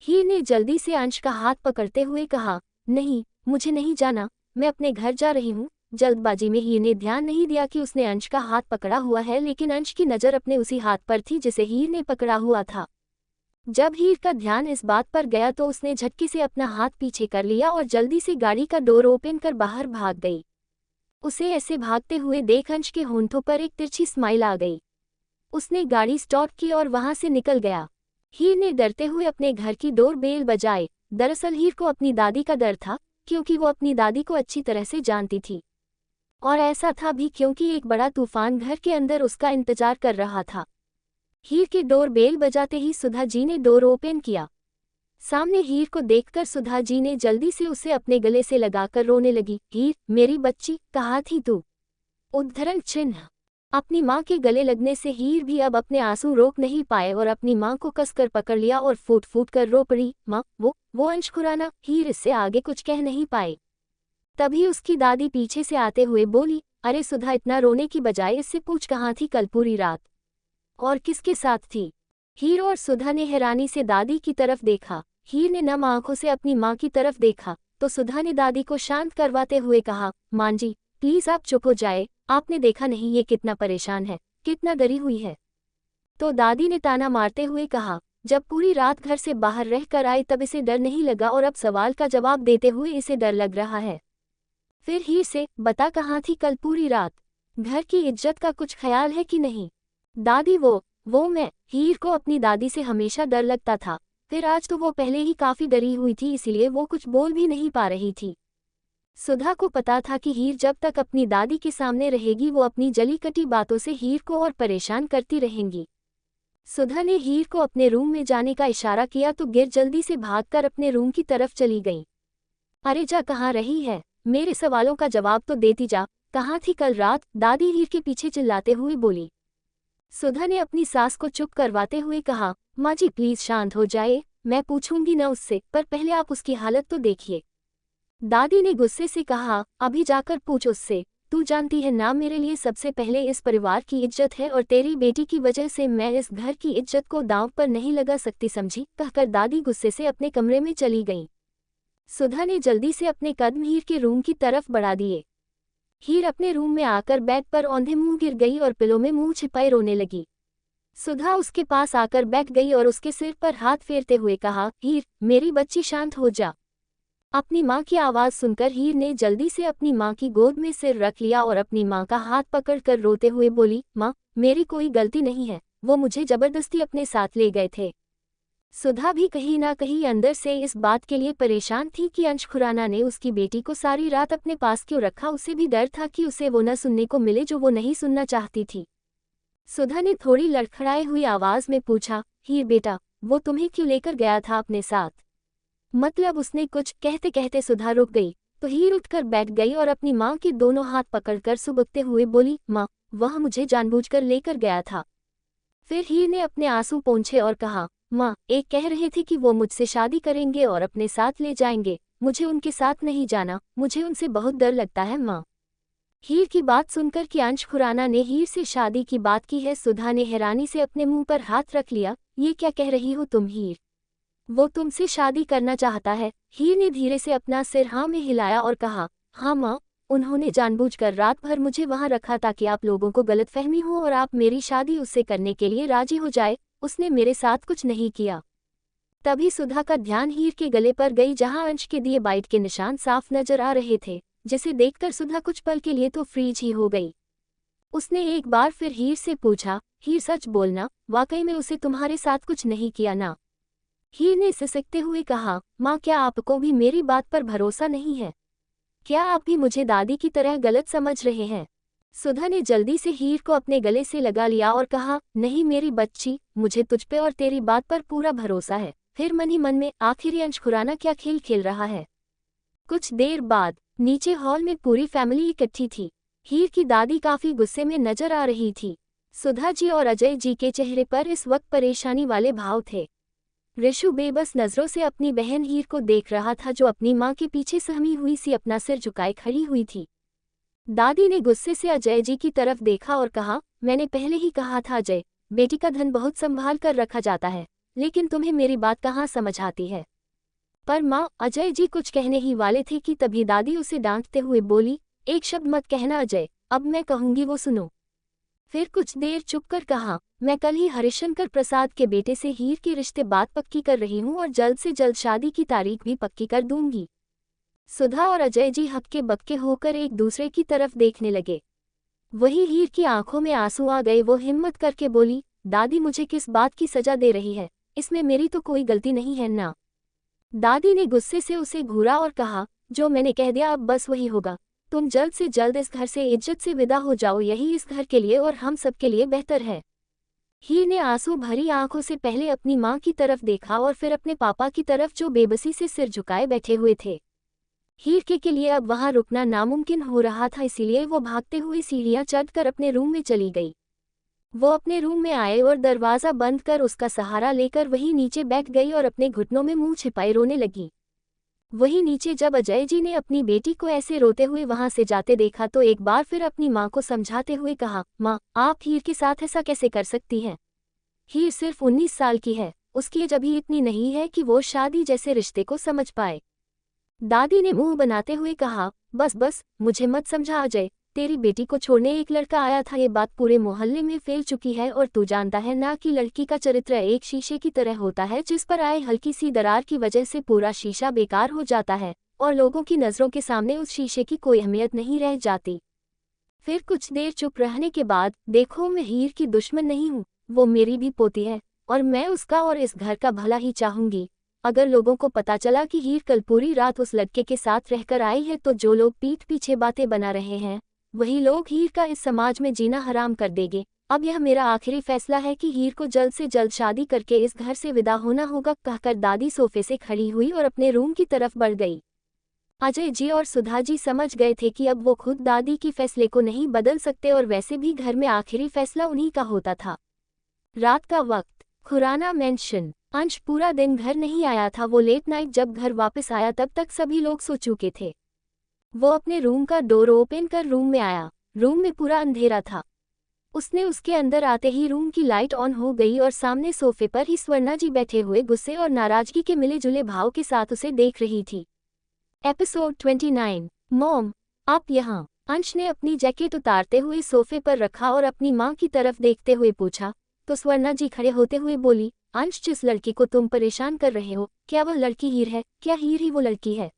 हीर ने जल्दी से अंश का हाथ पकड़ते हुए कहा, नहीं मुझे नहीं जाना, मैं अपने घर जा रही हूँ। जल्दबाजी में हीर ने ध्यान नहीं दिया कि उसने अंश का हाथ पकड़ा हुआ है, लेकिन अंश की नज़र अपने उसी हाथ पर थी जिसे हीर ने पकड़ा हुआ था। जब हीर का ध्यान इस बात पर गया तो उसने झटके से अपना हाथ पीछे कर लिया और जल्दी से गाड़ी का डोर ओपन कर बाहर भाग गई। उसे ऐसे भागते हुए देख अंश के होंठों पर एक तिरछी स्माइल आ गई। उसने गाड़ी स्टार्ट की और वहां से निकल गया। हीर ने डरते हुए अपने घर की डोर बेल बजाए। दरअसल हीर को अपनी दादी का डर था, क्योंकि वो अपनी दादी को अच्छी तरह से जानती थी, और ऐसा था भी क्योंकि एक बड़ा तूफान घर के अंदर उसका इंतजार कर रहा था। हीर के डोर बेल बजाते ही सुधा जी ने डोर ओपन किया। सामने हीर को देखकर सुधा जी ने जल्दी से उसे अपने गले से लगाकर रोने लगी। हीर मेरी बच्ची, कहाँ थी तू? उद्धरण चिन्ह। अपनी माँ के गले लगने से हीर भी अब अपने आंसू रोक नहीं पाए और अपनी माँ को कसकर पकड़ लिया और फूट फूट कर रो पड़ी। माँ वो अंश खुराना। हीर इससे आगे कुछ कह नहीं पाए। तभी उसकी दादी पीछे से आते हुए बोली, अरे सुधा, इतना रोने की बजाय इससे पूछ कहाँ थी कल पूरी रात, और किसके साथ थी? हीर और सुधा ने हैरानी से दादी की तरफ देखा। हीर ने नम आंखों से अपनी माँ की तरफ देखा तो सुधा ने दादी को शांत करवाते हुए कहा, माँ जी प्लीज आप चुप हो जाए, आपने देखा नहीं ये कितना परेशान है, कितना डरी हुई है। तो दादी ने ताना मारते हुए कहा, जब पूरी रात घर से बाहर रह कर आई तब इसे डर नहीं लगा और अब सवाल का जवाब देते हुए इसे डर लग रहा है। फिर हीर से बता, कहाँ थी कल पूरी रात? घर की इज्जत का कुछ ख्याल है कि नहीं? दादी वो वो मैं। हीर को अपनी दादी से हमेशा डर लगता था, फिर आज तो वो पहले ही काफी डरी हुई थी, इसीलिए वो कुछ बोल भी नहीं पा रही थी। सुधा को पता था कि हीर जब तक अपनी दादी के सामने रहेगी वो अपनी जली कटी बातों से हीर को और परेशान करती रहेंगी। सुधा ने हीर को अपने रूम में जाने का इशारा किया तो गिर जल्दी से भागकर अपने रूम की तरफ चली गई। अरे जा, कहाँ रही है? मेरे सवालों का जवाब तो देती जा, कहाँ थी कल रात? दादी हीर के पीछे चिल्लाते हुए बोली। सुधा ने अपनी सास को चुप करवाते हुए कहा, माँ जी प्लीज शांत हो जाए, मैं पूछूंगी न उससे, पर पहले आप उसकी हालत तो देखिए। दादी ने गुस्से से कहा, अभी जाकर पूछ उससे, तू जानती है ना मेरे लिए सबसे पहले इस परिवार की इज्जत है और तेरी बेटी की वजह से मैं इस घर की इज्जत को दांव पर नहीं लगा सकती, समझी? कहकर दादी गुस्से से अपने कमरे में चली गई। सुधा ने जल्दी से अपने कदम हीर के रूम की तरफ बढ़ा दिए। हीर अपने रूम में आकर बेड पर औंधे मुंह गिर गई और पिलो में मुंह छिपाए रोने लगी। सुधा उसके पास आकर बैठ गई और उसके सिर पर हाथ फेरते हुए कहा, हीर मेरी बच्ची शांत हो जा। अपनी माँ की आवाज़ सुनकर हीर ने जल्दी से अपनी माँ की गोद में सिर रख लिया और अपनी माँ का हाथ पकड़कर रोते हुए बोली, माँ मेरी कोई गलती नहीं है, वो मुझे जबरदस्ती अपने साथ ले गए थे। सुधा भी कहीं ना कहीं अंदर से इस बात के लिए परेशान थी कि अंश खुराना ने उसकी बेटी को सारी रात अपने पास क्यों रखा। उसे भी डर था कि उसे वो न सुनने को मिले जो वो नहीं सुनना चाहती थी। सुधा ने थोड़ी लड़खड़ाई हुई आवाज में पूछा, हीर बेटा वो तुम्हें क्यों लेकर गया था अपने साथ? मतलब उसने कुछ कहते कहते सुधा रुक गई तो हीर उठकर बैठ गई और अपनी माँ के दोनों हाथ पकड़कर सुबकते हुए बोली, माँ वह मुझे जानबूझकर लेकर गया था। फिर हीर ने अपने आंसू पोंछे और कहा, माँ एक कह रहे थे कि वो मुझसे शादी करेंगे और अपने साथ ले जाएंगे, मुझे उनके साथ नहीं जाना, मुझे उनसे बहुत डर लगता है माँ। हीर की बात सुनकर कि अंश खुराना ने हीर से शादी की बात की है, सुधा ने हैरानी से अपने मुंह पर हाथ रख लिया। ये क्या कह रही हो तुम हीर? वो तुमसे शादी करना चाहता है? हीर ने धीरे से अपना सिर हाँ में हिलाया और कहा, हाँ माँ, उन्होंने जानबूझकर रात भर मुझे वहाँ रखा ताकि आप लोगों को गलतफहमी हो और आप मेरी शादी उससे करने के लिए राजी हो जाए। उसने मेरे साथ कुछ नहीं किया। तभी सुधा का ध्यान हीर के गले पर गई जहां अंश के दिए बाइट के निशान साफ नजर आ रहे थे, जिसे देखकर सुधा कुछ पल के लिए तो फ्रीज ही हो गई। उसने एक बार फिर हीर से पूछा, हीर सच बोलना, वाकई में उसे तुम्हारे साथ कुछ नहीं किया ना? हीर ने सिसकते हुए कहा, माँ क्या आपको भी मेरी बात पर भरोसा नहीं है? क्या आप भी मुझे दादी की तरह गलत समझ रहे हैं? सुधा ने जल्दी से हीर को अपने गले से लगा लिया और कहा, नहीं मेरी बच्ची, मुझे तुझ पे और तेरी बात पर पूरा भरोसा है। फिर मन ही मन में आखिर ये अंश खुराना क्या खेल खेल रहा है? कुछ देर बाद नीचे हॉल में पूरी फैमिली इकट्ठी थी। हीर की दादी काफी गुस्से में नजर आ रही थी। सुधा जी और अजय जी के चेहरे पर इस वक्त परेशानी वाले भाव थे। ऋषु बेबस नजरों से अपनी बहन हीर को देख रहा था जो अपनी माँ के पीछे सहमी हुई सी अपना सिर झुकाए खड़ी हुई थी। दादी ने गुस्से से अजय जी की तरफ देखा और कहा, मैंने पहले ही कहा था अजय, बेटी का धन बहुत संभाल कर रखा जाता है, लेकिन तुम्हें मेरी बात कहाँ समझ आती है? पर माँ, अजय जी कुछ कहने ही वाले थे कि तभी दादी उसे डांटते हुए बोली, एक शब्द मत कहना अजय, अब मैं कहूंगी वो सुनो। फिर कुछ देर चुप कर कहा, मैं कल ही हरिशंकर प्रसाद के बेटे से हीर के रिश्ते बात पक्की कर रही हूँ और जल्द से जल्द शादी की तारीख भी पक्की कर दूंगी। सुधा और अजय जी हक्के बक्के होकर एक दूसरे की तरफ देखने लगे। वही हीर की आंखों में आंसू आ गए। वो हिम्मत करके बोली, दादी मुझे किस बात की सजा दे रही है? इसमें मेरी तो कोई गलती नहीं है ना। दादी ने गुस्से से उसे घूरा और कहा, जो मैंने कह दिया अब बस वही होगा। तुम जल्द से जल्द इस घर से इज्जत से विदा हो जाओ, यही इस घर के लिए और हम सब के लिए बेहतर है। हीर ने आंसू भरी आंखों से पहले अपनी माँ की तरफ देखा और फिर अपने पापा की तरफ जो बेबसी से सिर झुकाए बैठे हुए थे। हीर के लिए अब वहां रुकना नामुमकिन हो रहा था, इसीलिए वो भागते हुए सीढ़ियां चढ़कर अपने रूम में चली गई। वो अपने रूम में आए और दरवाज़ा बंद कर उसका सहारा लेकर वहीं नीचे बैठ गई और अपने घुटनों में मुंह छिपाए रोने लगी। वहीं नीचे जब अजय जी ने अपनी बेटी को ऐसे रोते हुए वहां से जाते देखा तो एक बार फिर अपनी माँ को समझाते हुए कहा, माँ आप हीर के साथ ऐसा कैसे कर सकती हैं? हीर सिर्फ 19 साल की है, उसकी एज अभी इतनी नहीं है कि वो शादी जैसे रिश्ते को समझ पाए। दादी ने मुंह बनाते हुए कहा, बस बस मुझे मत समझा अजय, तेरी बेटी को छोड़ने एक लड़का आया था, ये बात पूरे मोहल्ले में फैल चुकी है और तू जानता है ना कि लड़की का चरित्र एक शीशे की तरह होता है, जिस पर आए हल्की सी दरार की वजह से पूरा शीशा बेकार हो जाता है और लोगों की नज़रों के सामने उस शीशे की कोई अहमियत नहीं रह जाती। फिर कुछ देर चुप रहने के बाद, देखो मैं हीर की दुश्मन नहीं हूँ, वो मेरी भी पोती है और मैं उसका और इस घर का भला ही चाहूंगी। अगर लोगों को पता चला कि हीर कल पूरी रात उस लड़के के साथ रहकर आई है तो जो लोग पीठ पीछे बातें बना रहे हैं वही लोग हीर का इस समाज में जीना हराम कर देंगे। अब यह मेरा आखिरी फैसला है कि हीर को जल्द से जल्द शादी करके इस घर से विदा होना होगा, कहकर दादी सोफे से खड़ी हुई और अपने रूम की तरफ बढ़ गई। अजय जी और सुधा जी समझ गए थे कि अब वो खुद दादी की फैसले को नहीं बदल सकते और वैसे भी घर में आखिरी फैसला उन्हीं का होता था। रात का वक्त, खुराना मेंशन। अंश पूरा दिन घर नहीं आया था। वो लेट नाइट जब घर वापस आया तब तक सभी लोग सो चुके थे। वो अपने रूम का डोर ओपन कर रूम में आया। रूम में पूरा अंधेरा था। उसने उसके अंदर आते ही रूम की लाइट ऑन हो गई और सामने सोफे पर ही स्वर्णा जी बैठे हुए गुस्से और नाराजगी के मिले जुले भाव के साथ उसे देख रही थी। एपिसोड 29। मॉम, आप यहाँ। अंश ने अपनी जैकेट उतारते हुए सोफे पर रखा और अपनी माँ की तरफ देखते हुए पूछा तो स्वर्णा जी खड़े होते हुए बोली, अंश, जिस लड़की को तुम परेशान कर रहे हो, क्या वह लड़की हीर है? क्या हीर ही वो लड़की है?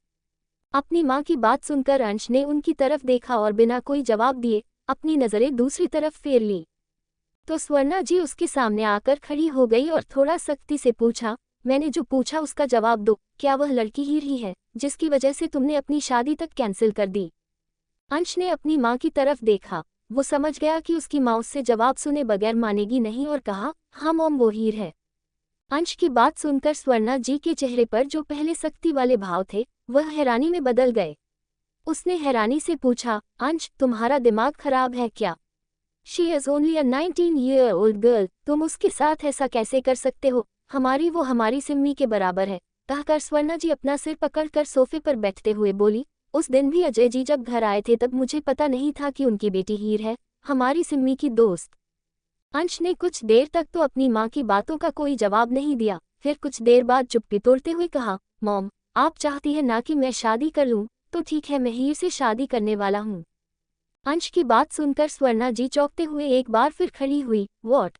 अपनी माँ की बात सुनकर अंश ने उनकी तरफ देखा और बिना कोई जवाब दिए अपनी नज़रें दूसरी तरफ फेर ली। तो स्वर्णा जी उसके सामने आकर खड़ी हो गई और थोड़ा सख्ती से पूछा, मैंने जो पूछा उसका जवाब दो। क्या वह लड़की हीर ही है जिसकी वजह से तुमने अपनी शादी तक कैंसिल कर दी? अंश ने अपनी माँ की तरफ देखा। वो समझ गया कि उसकी माँ उससे जवाब सुने बगैर मानेगी नहीं और कहा, हाँ मॉम, वो हीर है। अंश की बात सुनकर स्वर्णा जी के चेहरे पर जो पहले सख्ती वाले भाव थे वह हैरानी में बदल गए। उसने हैरानी से पूछा, अंश, तुम्हारा दिमाग खराब है क्या? She is only a 19-year-old girl, तुम उसके साथ ऐसा कैसे कर सकते हो? वो हमारी सिम्मी के बराबर है। कहकर स्वर्णा जी अपना सिर पकड़कर सोफे पर बैठते हुए बोली, उस दिन भी अजय जी जब घर आए थे तब मुझे पता नहीं था कि उनकी बेटी हीर है, हमारी सिम्मी की दोस्त। अंश ने कुछ देर तक तो अपनी माँ की बातों का कोई जवाब नहीं दिया। फिर कुछ देर बाद चुप्पी तोड़ते हुए कहा, मॉम, आप चाहती है ना कि मैं शादी कर लूँ? तो ठीक है, मैं हीर से शादी करने वाला हूँ। अंश की बात सुनकर स्वर्णा जी चौंकते हुए एक बार फिर खड़ी हुई। What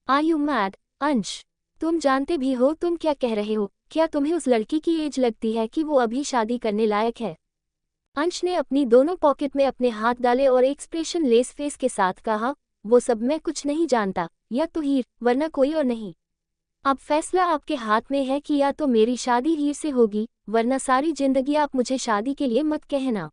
are you mad? Ansh, तुम जानते भी हो तुम क्या कह रहे हो? क्या तुम्हें उस लड़की की एज लगती है कि वो अभी शादी करने लायक है? अंश ने अपनी दोनों पॉकेट में अपने हाथ डाले और एक्सप्रेशन लेस फेस के साथ कहा, वो सब मैं कुछ नहीं जानता। या तो हीर वरना कोई और नहीं। अब फैसला आपके हाथ में है कि या तो मेरी शादी हीर से होगी वरना सारी जिंदगी आप मुझे शादी के लिए मत कहना।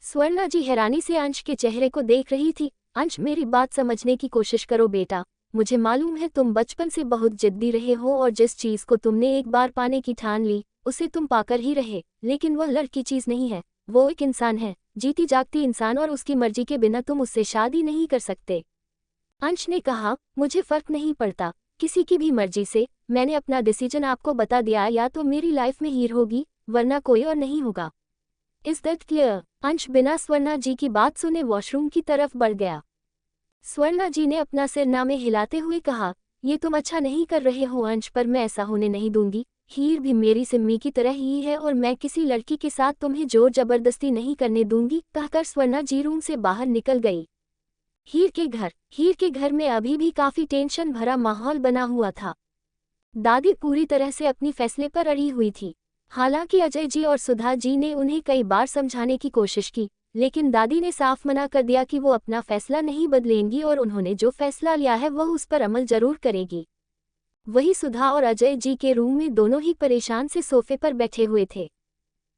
स्वर्णा जी हैरानी से अंश के चेहरे को देख रही थी। अंश, मेरी बात समझने की कोशिश करो बेटा। मुझे मालूम है तुम बचपन से बहुत जिद्दी रहे हो और जिस चीज को तुमने एक बार पाने की ठान ली उसे तुम पाकर ही रहे, लेकिन वह लड़की चीज नहीं है, वो एक इंसान है, जीती जागती इंसान, और उसकी मर्जी के बिना तुम उससे शादी नहीं कर सकते। अंश ने कहा, मुझे फर्क नहीं पड़ता किसी की भी मर्जी से। मैंने अपना डिसीजन आपको बता दिया, या तो मेरी लाइफ में हीर होगी वरना कोई और नहीं होगा। Is that clear? अंश बिना स्वर्णा जी की बात सुने वॉशरूम की तरफ बढ़ गया। स्वर्णा जी ने अपना सिर ना में हिलाते हुए कहा, ये तुम अच्छा नहीं कर रहे हो अंश, पर मैं ऐसा होने नहीं दूंगी। हीर भी मेरी सिम्मी की तरह ही है और मैं किसी लड़की के साथ तुम्हें जोर जबरदस्ती नहीं करने दूंगी, कहकर स्वर्णा जी रूम से बाहर निकल गई। हीर के घर में अभी भी काफी टेंशन भरा माहौल बना हुआ था। दादी पूरी तरह से अपनी फैसले पर अड़ी हुई थी। हालांकि अजय जी और सुधा जी ने उन्हें कई बार समझाने की कोशिश की, लेकिन दादी ने साफ मना कर दिया कि वो अपना फैसला नहीं बदलेंगी और उन्होंने जो फैसला लिया है वह उस पर अमल जरूर करेगी। वही सुधा और अजय जी के रूम में दोनों ही परेशान से सोफे पर बैठे हुए थे।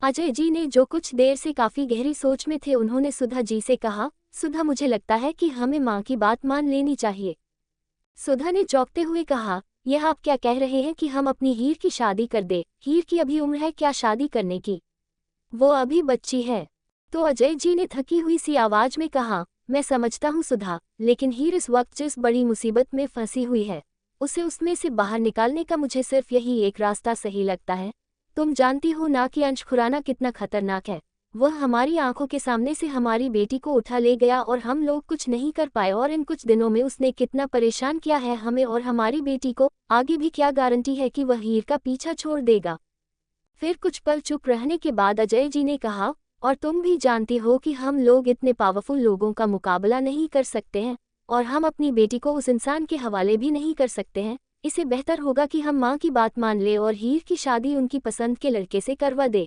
अजय जी ने जो कुछ देर से काफी गहरी सोच में थे, उन्होंने सुधा जी से कहा, सुधा, मुझे लगता है कि हमें माँ की बात मान लेनी चाहिए। सुधा ने चौंकते हुए कहा, यह आप क्या कह रहे हैं कि हम अपनी हीर की शादी कर दे? हीर की अभी उम्र है क्या शादी करने की? वो अभी बच्ची है। तो अजय जी ने थकी हुई सी आवाज में कहा, मैं समझता हूँ सुधा, लेकिन हीर इस वक्त जिस बड़ी मुसीबत में फंसी हुई है उसे उसमें से बाहर निकालने का मुझे सिर्फ यही एक रास्ता सही लगता है। तुम जानती हो ना कि अंश खुराना कितना खतरनाक है। वह हमारी आंखों के सामने से हमारी बेटी को उठा ले गया और हम लोग कुछ नहीं कर पाए, और इन कुछ दिनों में उसने कितना परेशान किया है हमें और हमारी बेटी को। आगे भी क्या गारंटी है कि वह हीर का पीछा छोड़ देगा? फिर कुछ पल चुप रहने के बाद अजय जी ने कहा, और तुम भी जानती हो कि हम लोग इतने पावरफुल लोगों का मुकाबला नहीं कर सकते हैं और हम अपनी बेटी को उस इंसान के हवाले भी नहीं कर सकते हैं। इससे बेहतर होगा कि हम माँ की बात मान ले और हीर की शादी उनकी पसंद के लड़के से करवा दे।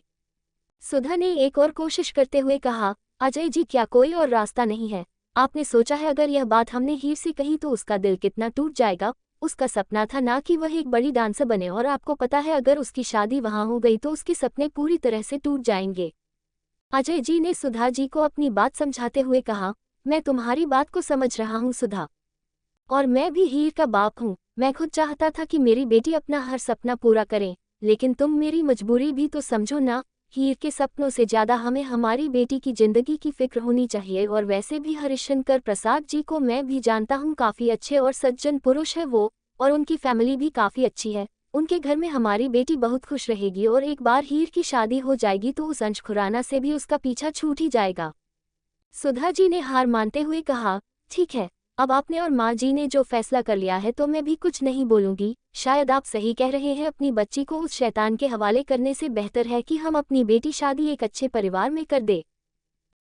सुधा ने एक और कोशिश करते हुए कहा, अजय जी, क्या कोई और रास्ता नहीं है? आपने सोचा है अगर यह बात हमने हीर से कही तो उसका दिल कितना टूट जाएगा। उसका सपना था ना कि वह एक बड़ी डांसर बने, और आपको पता है अगर उसकी शादी वहां हो गई तो उसके सपने पूरी तरह से टूट जाएंगे। अजय जी ने सुधा जी को अपनी बात समझाते हुए कहा, मैं तुम्हारी बात को समझ रहा हूँ सुधा, और मैं भी हीर का बाप हूँ। मैं खुद चाहता था कि मेरी बेटी अपना हर सपना पूरा करे, लेकिन तुम मेरी मजबूरी भी तो समझो ना। हीर के सपनों से ज्यादा हमें हमारी बेटी की जिंदगी की फिक्र होनी चाहिए। और वैसे भी हरिशंकर प्रसाद जी को मैं भी जानता हूँ, काफी अच्छे और सज्जन पुरुष है वो, और उनकी फैमिली भी काफी अच्छी है। उनके घर में हमारी बेटी बहुत खुश रहेगी, और एक बार हीर की शादी हो जाएगी तो उस अंश खुराना से भी उसका पीछा छूट ही जाएगा। सुधा जी ने हार मानते हुए कहा, ठीक है, अब आपने और माँ जी ने जो फैसला कर लिया है तो मैं भी कुछ नहीं बोलूंगी। शायद आप सही कह रहे हैं, अपनी बच्ची को उस शैतान के हवाले करने से बेहतर है कि हम अपनी बेटी शादी एक अच्छे परिवार में कर दे।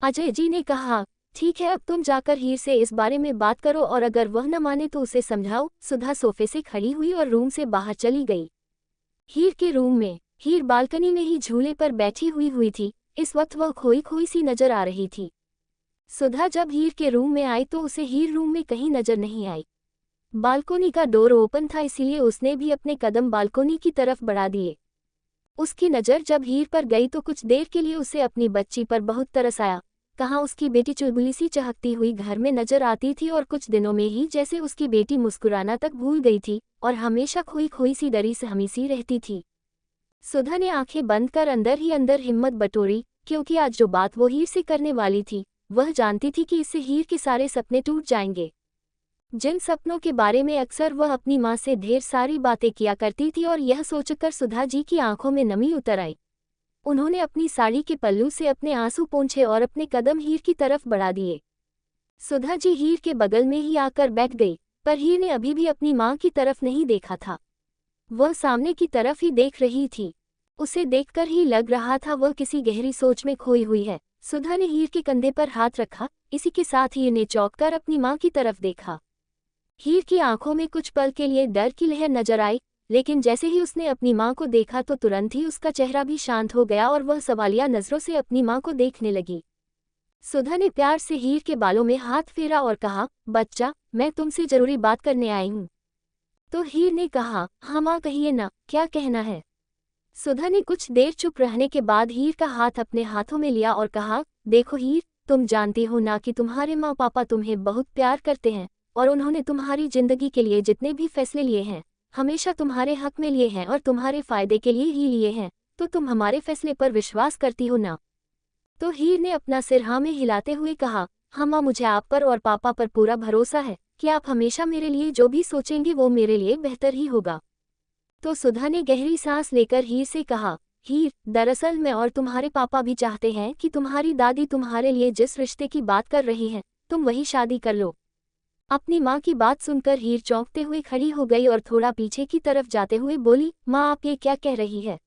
अजय जी ने कहा, ठीक है, अब तुम जाकर हीर से इस बारे में बात करो, और अगर वह न माने तो उसे समझाओ। सुधा सोफे से खड़ी हुई और रूम से बाहर चली गई। हीर के रूम में हीर बालकनी में ही झूले पर बैठी हुई थी। इस वक्त वह खोई खोई सी नजर आ रही थी। सुधा जब हीर के रूम में आई तो उसे हीर रूम में कहीं नजर नहीं आई। बालकोनी का डोर ओपन था, इसीलिए उसने भी अपने कदम बालकोनी की तरफ बढ़ा दिए। उसकी नज़र जब हीर पर गई तो कुछ देर के लिए उसे अपनी बच्ची पर बहुत तरस आया। कहाँ उसकी बेटी चुलबुली सी चहकती हुई घर में नजर आती थी, और कुछ दिनों में ही जैसे उसकी बेटी मुस्कुराना तक भूल गई थी और हमेशा खोई खोई सी डरी सहमी सी रहती थी। सुधा ने आंखें बंद कर अंदर ही अंदर हिम्मत बटोरी, क्योंकि आज जो बात वो हीर से करने वाली थी वह जानती थी कि इससे हीर के सारे सपने टूट जाएंगे। जिन सपनों के बारे में अक्सर वह अपनी माँ से ढेर सारी बातें किया करती थी, और यह सोचकर सुधा जी की आंखों में नमी उतर आई। उन्होंने अपनी साड़ी के पल्लू से अपने आंसू पोंछे और अपने कदम हीर की तरफ बढ़ा दिए। सुधा जी हीर के बगल में ही आकर बैठ गई, पर हीर ने अभी भी अपनी माँ की तरफ नहीं देखा था। वह सामने की तरफ ही देख रही थी। उसे देखकर ही लग रहा था वह किसी गहरी सोच में खोई हुई है। सुधा ने हीर के कंधे पर हाथ रखा, इसी के साथ हीर ने चौंककर अपनी माँ की तरफ देखा। हीर की आंखों में कुछ पल के लिए डर की लहर नजर आई, लेकिन जैसे ही उसने अपनी माँ को देखा तो तुरंत ही उसका चेहरा भी शांत हो गया और वह सवालिया नजरों से अपनी माँ को देखने लगी। सुधा ने प्यार से हीर के बालों में हाथ फेरा और कहा, बच्चा, मैं तुमसे जरूरी बात करने आई हूँ। तो हीर ने कहा, हाँ माँ, कहिए ना, क्या कहना है। सुधा ने कुछ देर चुप रहने के बाद हीर का हाथ अपने हाथों में लिया और कहा, देखो हीर, तुम जानती हो ना कि तुम्हारे माँ पापा तुम्हें बहुत प्यार करते हैं, और उन्होंने तुम्हारी जिंदगी के लिए जितने भी फैसले लिए हैं हमेशा तुम्हारे हक में लिए हैं और तुम्हारे फायदे के लिए ही लिए हैं। तो तुम हमारे फैसले पर विश्वास करती हो ना। तो हीर ने अपना सिर हाँ में हिलाते हुए कहा, हाँ माँ, मुझे आप पर और पापा पर पूरा भरोसा है कि आप हमेशा मेरे लिए जो भी सोचेंगे वो मेरे लिए बेहतर ही होगा। तो सुधा ने गहरी सांस लेकर हीर से कहा, हीर, दरअसल मैं और तुम्हारे पापा भी चाहते हैं कि तुम्हारी दादी तुम्हारे लिए जिस रिश्ते की बात कर रही है तुम वही शादी कर लो। अपनी माँ की बात सुनकर हीर चौंकते हुए खड़ी हो गई और थोड़ा पीछे की तरफ जाते हुए बोली, माँ, आप ये क्या कह रही है?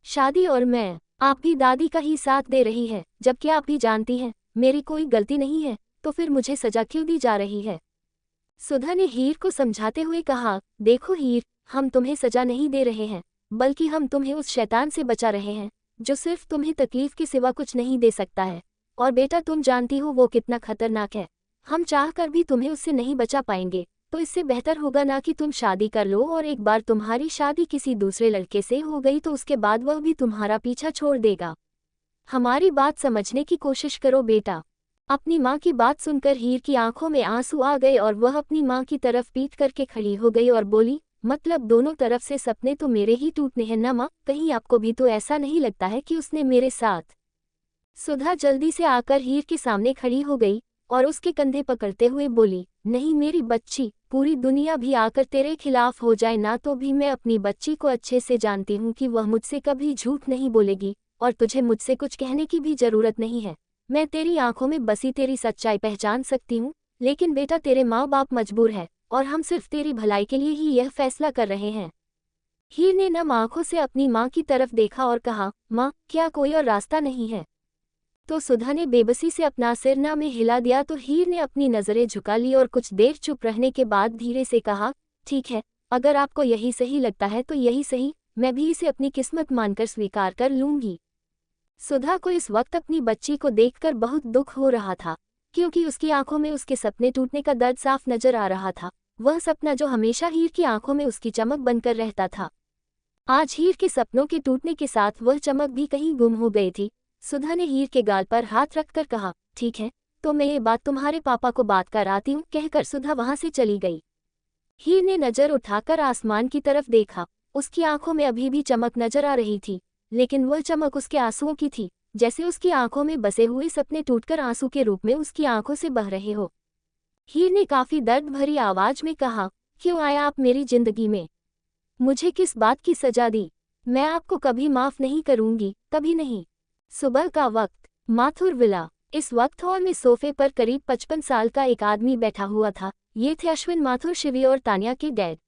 शादी और मैं? आप भी दादी का ही साथ दे रही है, जबकि आप भी जानती हैं मेरी कोई गलती नहीं है, तो फिर मुझे सजा क्यों दी जा रही है? सुधा ने हीर को समझाते हुए कहा, देखो हीर, हम तुम्हें सजा नहीं दे रहे हैं, बल्कि हम तुम्हें उस शैतान से बचा रहे हैं जो सिर्फ तुम्हें तकलीफ के सिवा कुछ नहीं दे सकता है। और बेटा, तुम जानती हो वो कितना खतरनाक है। हम चाहकर भी तुम्हें उससे नहीं बचा पाएंगे, तो इससे बेहतर होगा ना कि तुम शादी कर लो, और एक बार तुम्हारी शादी किसी दूसरे लड़के से हो गई तो उसके बाद वह भी तुम्हारा पीछा छोड़ देगा। हमारी बात समझने की कोशिश करो बेटा। अपनी माँ की बात सुनकर हीर की आंखों में आंसू आ गए और वह अपनी माँ की तरफ पीठ करके खड़ी हो गई और बोली, मतलब दोनों तरफ से सपने तो मेरे ही टूटने हैं ना माँ? कहीं आपको भी तो ऐसा नहीं लगता है कि उसने मेरे साथ? सुधा जल्दी से आकर हीर के सामने खड़ी हो गई और उसके कंधे पकड़ते हुए बोली, नहीं मेरी बच्ची, पूरी दुनिया भी आकर तेरे खिलाफ हो जाए ना तो भी मैं अपनी बच्ची को अच्छे से जानती हूँ कि वह मुझसे कभी झूठ नहीं बोलेगी, और तुझे मुझसे कुछ कहने की भी जरूरत नहीं है। मैं तेरी आंखों में बसी तेरी सच्चाई पहचान सकती हूँ, लेकिन बेटा तेरे माँ बाप मजबूर है और हम सिर्फ तेरी भलाई के लिए ही यह फैसला कर रहे हैं। हीर ने नम आंखों से अपनी माँ की तरफ देखा और कहा, माँ, क्या कोई और रास्ता नहीं है? तो सुधा ने बेबसी से अपना सिर ना में हिला दिया। तो हीर ने अपनी नज़रें झुका ली और कुछ देर चुप रहने के बाद धीरे से कहा, ठीक है, अगर आपको यही सही लगता है तो यही सही, मैं भी इसे अपनी किस्मत मानकर स्वीकार कर लूंगी। सुधा को इस वक्त अपनी बच्ची को देखकर बहुत दुख हो रहा था, क्योंकि उसकी आंखों में उसके सपने टूटने का दर्द साफ नजर आ रहा था। वह सपना जो हमेशा हीर की आंखों में उसकी चमक बनकर रहता था, आज हीर के सपनों के टूटने के साथ वह चमक भी कहीं गुम हो गई थी। सुधा ने हीर के गाल पर हाथ रखकर कहा, ठीक है, तो मैं ये बात तुम्हारे पापा को बात कर आती हूँ, कहकर सुधा वहां से चली गई। हीर ने नजर उठाकर आसमान की तरफ देखा। उसकी आंखों में अभी भी चमक नजर आ रही थी, लेकिन वह चमक उसके आंसुओं की थी, जैसे उसकी आंखों में बसे हुए सपने टूटकर आंसू के रूप में उसकी आंखों से बह रहे हो। हीर ने काफी दर्द भरी आवाज में कहा, क्यों आया आप मेरी जिंदगी में? मुझे किस बात की सजा दी? मैं आपको कभी माफ नहीं करूंगी, कभी नहीं। सुबह का वक्त, माथुर विला। इस वक्त हॉल में सोफे पर करीब 55 साल का एक आदमी बैठा हुआ था। ये थे अश्विन माथुर, शिवी और तान्या के डैड।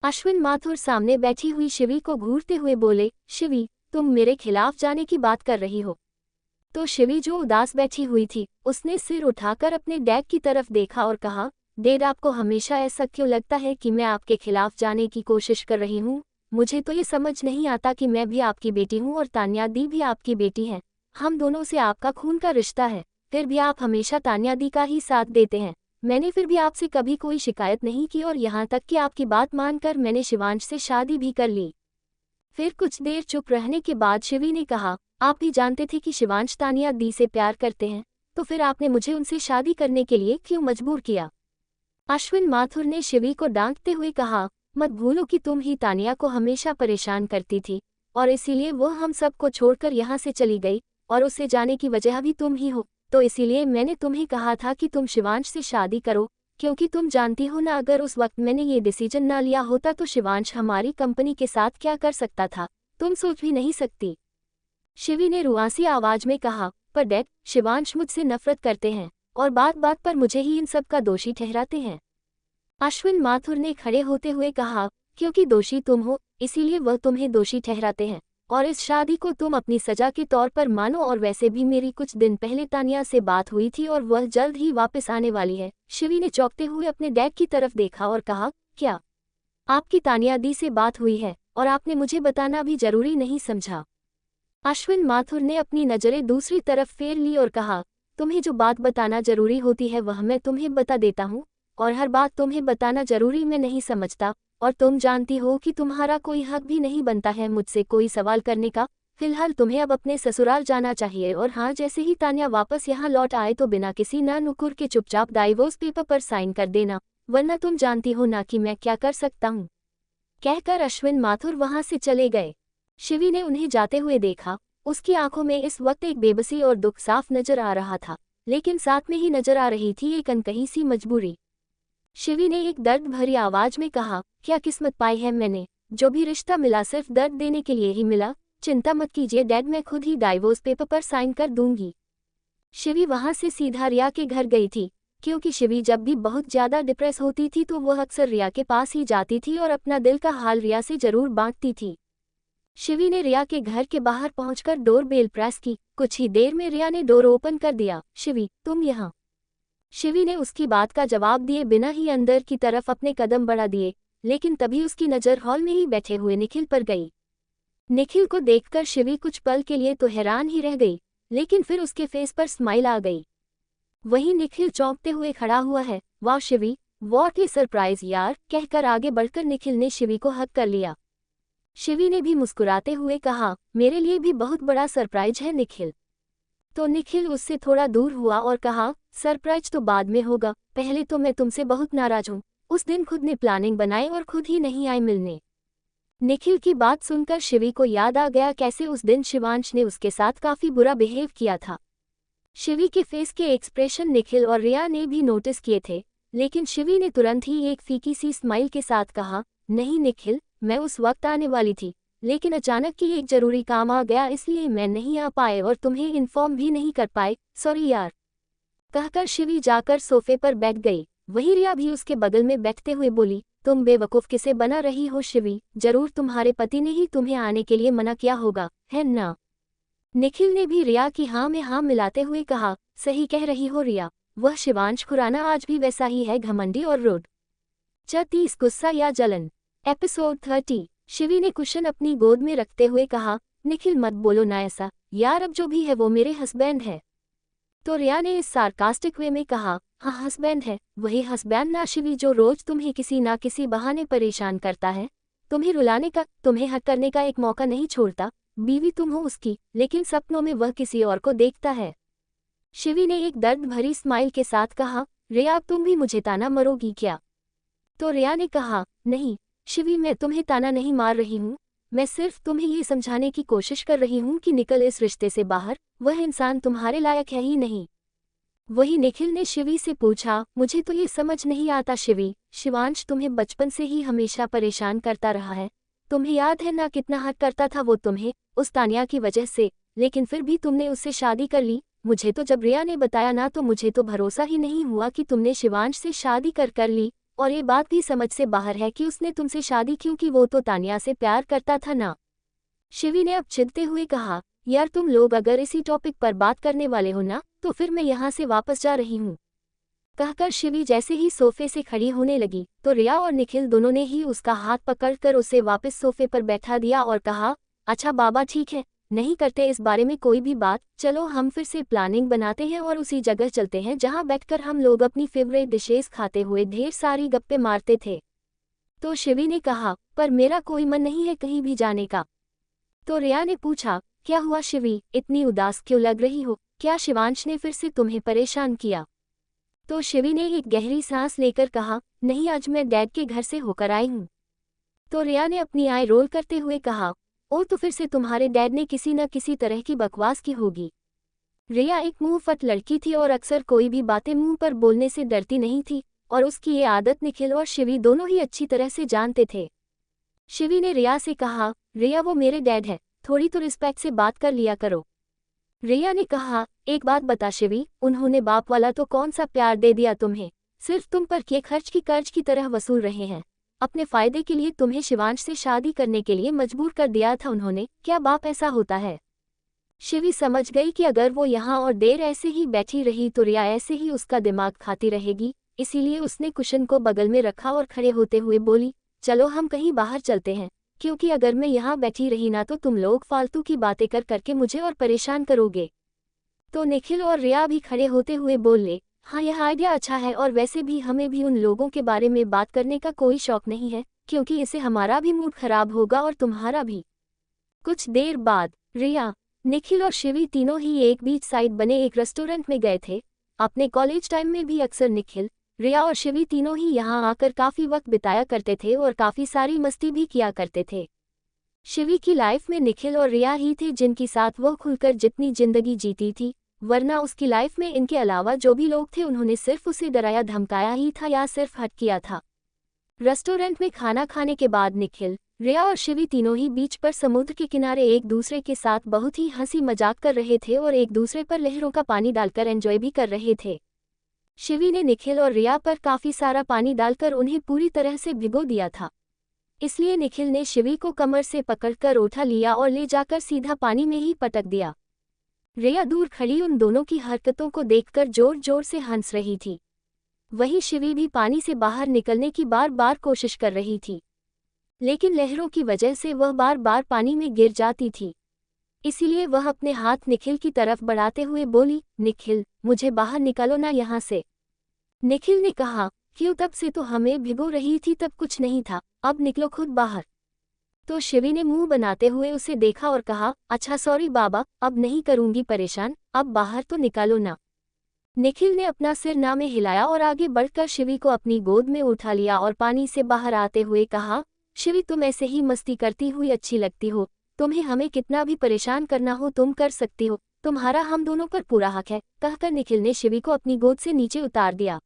अश्विन माथुर सामने बैठी हुई शिवी को घूरते हुए बोले, शिवी, तुम मेरे खिलाफ जाने की बात कर रही हो? तो शिवी जो उदास बैठी हुई थी, उसने सिर उठाकर अपने डैड की तरफ देखा और कहा, डैड, आपको हमेशा ऐसा क्यों लगता है कि मैं आपके खिलाफ जाने की कोशिश कर रही हूँ? मुझे तो ये समझ नहीं आता कि मैं भी आपकी बेटी हूँ और तान्या दी भी आपकी बेटी है। हम दोनों से आपका खून का रिश्ता है, फिर भी आप हमेशा तान्या दी का ही साथ देते हैं। मैंने फिर भी आपसे कभी कोई शिकायत नहीं की और यहाँ तक कि आपकी बात मानकर मैंने शिवांश से शादी भी कर ली। फिर कुछ देर चुप रहने के बाद शिवी ने कहा, आप भी जानते थे कि शिवांश तान्या दी से प्यार करते हैं, तो फिर आपने मुझे उनसे शादी करने के लिए क्यों मजबूर किया? अश्विन माथुर ने शिवी को डांटते हुए कहा, मत भूलो कि तुम ही तान्या को हमेशा परेशान करती थी और इसीलिए वो हम सबको छोड़कर यहाँ से चली गई, और उससे जाने की वजह भी तुम ही हो। तो इसीलिए मैंने तुम्हें कहा था कि तुम शिवांश से शादी करो, क्योंकि तुम जानती हो ना, अगर उस वक्त मैंने ये डिसीजन ना लिया होता तो शिवांश हमारी कंपनी के साथ क्या कर सकता था, तुम सोच भी नहीं सकती। शिवी ने रुआसी आवाज में कहा, पर डैड, शिवांश मुझसे नफरत करते हैं और बात बात पर मुझे ही इन सब का दोषी ठहराते हैं। अश्विन माथुर ने खड़े होते हुए कहा, क्योंकि दोषी तुम हो, इसीलिए वह तुम्हें दोषी ठहराते हैं और इस शादी को तुम अपनी सजा के तौर पर मानो। और वैसे भी मेरी कुछ दिन पहले तान्या से बात हुई थी और वह जल्द ही वापस आने वाली है। शिवी ने चौंकते हुए अपने डैड की तरफ देखा और कहा, क्या आपकी तान्या दी से बात हुई है और आपने मुझे बताना भी जरूरी नहीं समझा? अश्विन माथुर ने अपनी नजरें दूसरी तरफ फेर ली और कहा, तुम्हें जो बात बताना जरूरी होती है वह मैं तुम्हें बता देता हूँ, और हर बात तुम्हें बताना जरूरी मैं नहीं समझता, और तुम जानती हो कि तुम्हारा कोई हक भी नहीं बनता है मुझसे कोई सवाल करने का। फिलहाल तुम्हें अब अपने ससुराल जाना चाहिए, और हाँ, जैसे ही तान्या वापस यहाँ लौट आए तो बिना किसी ना नुकुर के चुपचाप डाइवोर्स पेपर पर साइन कर देना, वरना तुम जानती हो ना कि मैं क्या कर सकता हूँ। कहकर अश्विन माथुर वहां से चले गए। शिवी ने उन्हें जाते हुए देखा। उसकी आंखों में इस वक्त एक बेबसी और दुख साफ नजर आ रहा था, लेकिन साथ में ही नजर आ रही थी एक अनकही सी मजबूरी। शिवी ने एक दर्द भरी आवाज में कहा, क्या किस्मत पाई है मैंने, जो भी रिश्ता मिला सिर्फ दर्द देने के लिए ही मिला। चिंता मत कीजिए डैड, मैं खुद ही डाइवोर्स पेपर पर साइन कर दूंगी। शिवी वहां से सीधा रिया के घर गई थी, क्योंकि शिवी जब भी बहुत ज्यादा डिप्रेस होती थी तो वह अक्सर रिया के पास ही जाती थी और अपना दिल का हाल रिया से जरूर बांटती थी। शिवी ने रिया के घर के बाहर पहुंचकर डोर बेल प्रेस की। कुछ ही देर में रिया ने डोर ओपन कर दिया। शिवी, तुम यहाँ? शिवी ने उसकी बात का जवाब दिए बिना ही अंदर की तरफ अपने कदम बढ़ा दिए, लेकिन तभी उसकी नज़र हॉल में ही बैठे हुए निखिल पर गई। निखिल को देखकर शिवी कुछ पल के लिए तो हैरान ही रह गई, लेकिन फिर उसके फेस पर स्माइल आ गई। वहीं निखिल चौंकते हुए खड़ा हुआ है। वाह शिवी, व्हाट ए सरप्राइज यार, कहकर आगे बढ़कर निखिल ने शिवी को हक कर लिया। शिवी ने भी मुस्कुराते हुए कहा, मेरे लिए भी बहुत बड़ा सरप्राइज है निखिल। तो निखिल उससे थोड़ा दूर हुआ और कहा, सरप्राइज तो बाद में होगा, पहले तो मैं तुमसे बहुत नाराज हूँ। उस दिन खुद ने प्लानिंग बनाई और खुद ही नहीं आई मिलने। निखिल की बात सुनकर शिवी को याद आ गया कैसे उस दिन शिवांश ने उसके साथ काफी बुरा बिहेव किया था। शिवी के फेस के एक्सप्रेशन निखिल और रिया ने भी नोटिस किए थे, लेकिन शिवी ने तुरंत ही एक फीकी सी स्माइल के साथ कहा, नहीं निखिल, मैं उस वक्त आने वाली थी, लेकिन अचानक की एक जरूरी काम आ गया इसलिए मैं नहीं आ पाए और तुम्हें इन्फॉर्म भी नहीं कर पाए, सॉरी यार। कहकर शिवी जाकर सोफे पर बैठ गई। वहीं रिया भी उसके बगल में बैठते हुए बोली, तुम बेवकूफ किसे बना रही हो शिवी, जरूर तुम्हारे पति ने ही तुम्हें आने के लिए मना किया होगा, है ना? निखिल ने भी रिया की हाँ में हाँ मिलाते हुए कहा, सही कह रही हो रिया, वह शिवांश खुराना आज भी वैसा ही है, घमंडी और रूड। 30 गुस्सा या जलन। एपिसोड 30। शिवी ने कुशन अपनी गोद में रखते हुए कहा, निखिल मत बोलो ना ऐसा यार, अब जो भी है वो मेरे हस्बैंड है। तो रिया ने इस सार्कास्टिक वे में कहा, हाँ हस्बैंड है, वही हस्बैंड ना शिवी जो रोज तुम्हें किसी ना किसी बहाने परेशान करता है, तुम्हें रुलाने का, तुम्हें हक करने का एक मौका नहीं छोड़ता। बीवी तुम हो उसकी, लेकिन सपनों में वह किसी और को देखता है। शिवी ने एक दर्द भरी स्माइल के साथ कहा, रिया तुम भी मुझे ताना मरोगी क्या? तो रिया ने कहा, नहीं शिवी, मैं तुम्हें ताना नहीं मार रही हूँ, मैं सिर्फ तुम्हें ये समझाने की कोशिश कर रही हूँ कि निकल इस रिश्ते से बाहर, वह इंसान तुम्हारे लायक है ही नहीं। वही निखिल ने शिवी से पूछा, मुझे तो ये समझ नहीं आता शिवी, शिवांश तुम्हें बचपन से ही हमेशा परेशान करता रहा है, तुम्हें याद है ना कितना हक करता था वो तुम्हें, उस तानिया की वजह से, लेकिन फिर भी तुमने उससे शादी कर ली। मुझे तो जब रिया ने बताया ना तो मुझे तो भरोसा ही नहीं हुआ कि तुमने शिवांश से शादी कर ली, और ये बात भी समझ से बाहर है कि उसने तुमसे शादी क्योंकि वो तो तानिया से प्यार करता था ना। शिवी ने अब चिढ़ते हुए कहा, यार तुम लोग अगर इसी टॉपिक पर बात करने वाले हो ना तो फिर मैं यहाँ से वापस जा रही हूँ। कहकर शिवी जैसे ही सोफे से खड़ी होने लगी तो रिया और निखिल दोनों ने ही उसका हाथ पकड़कर उसे वापस सोफे पर बैठा दिया और कहा, अच्छा बाबा ठीक है, नहीं करते इस बारे में कोई भी बात, चलो हम फिर से प्लानिंग बनाते हैं और उसी जगह चलते हैं जहाँ बैठकर हम लोग अपनी फेवरेट डिशेस खाते हुए ढेर सारी गप्पे मारते थे। तो शिवी ने कहा, पर मेरा कोई मन नहीं है कहीं भी जाने का। तो रिया ने पूछा, क्या हुआ शिवी, इतनी उदास क्यों लग रही हो, क्या शिवांश ने फिर से तुम्हें परेशान किया? तो शिवी ने एक गहरी सांस लेकर कहा, नहीं आज मैं डैड के घर से होकर आई हूँ। तो रिया ने अपनी आई रोल करते हुए कहा, ओ तो फिर से तुम्हारे डैड ने किसी न किसी तरह की बकवास की होगी। रिया एक मुंहफट लड़की थी और अक्सर कोई भी बातें मुंह पर बोलने से डरती नहीं थी, और उसकी ये आदत निखिल और शिवी दोनों ही अच्छी तरह से जानते थे। शिवी ने रिया से कहा, रिया वो मेरे डैड है, थोड़ी तो रिस्पेक्ट से बात कर लिया करो। रिया ने कहा, एक बात बता शिवी, उन्होंने बाप वाला तो कौन सा प्यार दे दिया तुम्हें, सिर्फ तुम पर किए खर्च की कर्ज की तरह वसूल रहे हैं, अपने फायदे के लिए तुम्हें शिवांश से शादी करने के लिए मजबूर कर दिया था उन्होंने, क्या बाप ऐसा होता है? शिवी समझ गई कि अगर वो यहाँ और देर ऐसे ही बैठी रही तो रिया ऐसे ही उसका दिमाग खाती रहेगी, इसीलिए उसने कुशन को बगल में रखा और खड़े होते हुए बोली, चलो हम कहीं बाहर चलते हैं, क्योंकि अगर मैं यहाँ बैठी रही ना तो तुम लोग फालतू की बातें कर करके मुझे और परेशान करोगे। तो निखिल और रिया भी खड़े होते हुए बोले, हाँ यह आइडिया अच्छा है, और वैसे भी हमें भी उन लोगों के बारे में बात करने का कोई शौक नहीं है, क्योंकि इससे हमारा भी मूड खराब होगा और तुम्हारा भी। कुछ देर बाद रिया, निखिल और शिवी तीनों ही एक बीच साइड बने एक रेस्टोरेंट में गए थे। अपने कॉलेज टाइम में भी अक्सर निखिल, रिया और शिवी तीनों ही यहाँ आकर काफ़ी वक्त बिताया करते थे और काफ़ी सारी मस्ती भी किया करते थे। शिवी की लाइफ में निखिल और रिया ही थे जिनकी साथ वह खुलकर जितनी जिंदगी जीती थी, वरना उसकी लाइफ में इनके अलावा जो भी लोग थे उन्होंने सिर्फ उसे डराया धमकाया ही था या सिर्फ हट किया था। रेस्टोरेंट में खाना खाने के बाद निखिल, रिया और शिवी तीनों ही बीच पर समुद्र के किनारे एक दूसरे के साथ बहुत ही हंसी मजाक कर रहे थे और एक दूसरे पर लहरों का पानी डालकर एंजॉय भी कर रहे थे। शिवी ने निखिल और रिया पर काफ़ी सारा पानी डालकर उन्हें पूरी तरह से भिगो दिया था, इसलिए निखिल ने शिवी को कमर से पकड़कर उठा लिया और ले जाकर सीधा पानी में ही पटक दिया। रिया दूर खड़ी उन दोनों की हरकतों को देखकर जोर जोर से हंस रही थी। वहीं शिवी भी पानी से बाहर निकलने की बार बार कोशिश कर रही थी, लेकिन लहरों की वजह से वह बार बार पानी में गिर जाती थी। इसीलिए वह अपने हाथ निखिल की तरफ बढ़ाते हुए बोली, निखिल मुझे बाहर निकालो ना यहाँ से। निखिल ने कहा, क्यों, तब से तो हमें भिगो रही थी, तब कुछ नहीं था, अब निकलो खुद बाहर। तो शिवी ने मुंह बनाते हुए उसे देखा और कहा, अच्छा सॉरी बाबा, अब नहीं करूंगी परेशान, अब बाहर तो निकालो ना। निखिल ने अपना सिर ना में हिलाया और आगे बढ़कर शिवी को अपनी गोद में उठा लिया और पानी से बाहर आते हुए कहा, शिवी तुम ऐसे ही मस्ती करती हुई अच्छी लगती हो, तुम्हें हमें कितना भी परेशान करना हो तुम कर सकती हो, तुम्हारा हम दोनों पर पूरा हक है। कहकर निखिल ने शिवी को अपनी गोद से नीचे उतार दिया।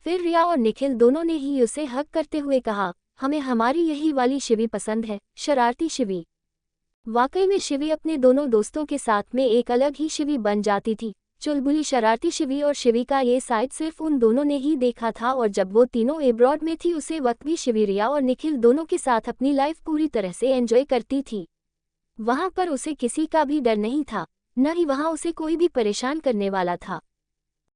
फिर रिया और निखिल दोनों ने ही उसे हक करते हुए कहा, हमें हमारी यही वाली शिवी पसंद है, शरारती शिवी। वाकई में शिवी अपने दोनों दोस्तों के साथ में एक अलग ही शिवी बन जाती थी। चुलबुली शरारती शिवी और शिवी का ये साइड सिर्फ उन दोनों ने ही देखा था, और जब वो तीनों एब्रॉड में थी उसे वक्त भी शिवी, रिया और निखिल दोनों के साथ अपनी लाइफ पूरी तरह से एंजॉय करती थी। वहां पर उसे किसी का भी डर नहीं था, न ही वहां उसे कोई भी परेशान करने वाला था।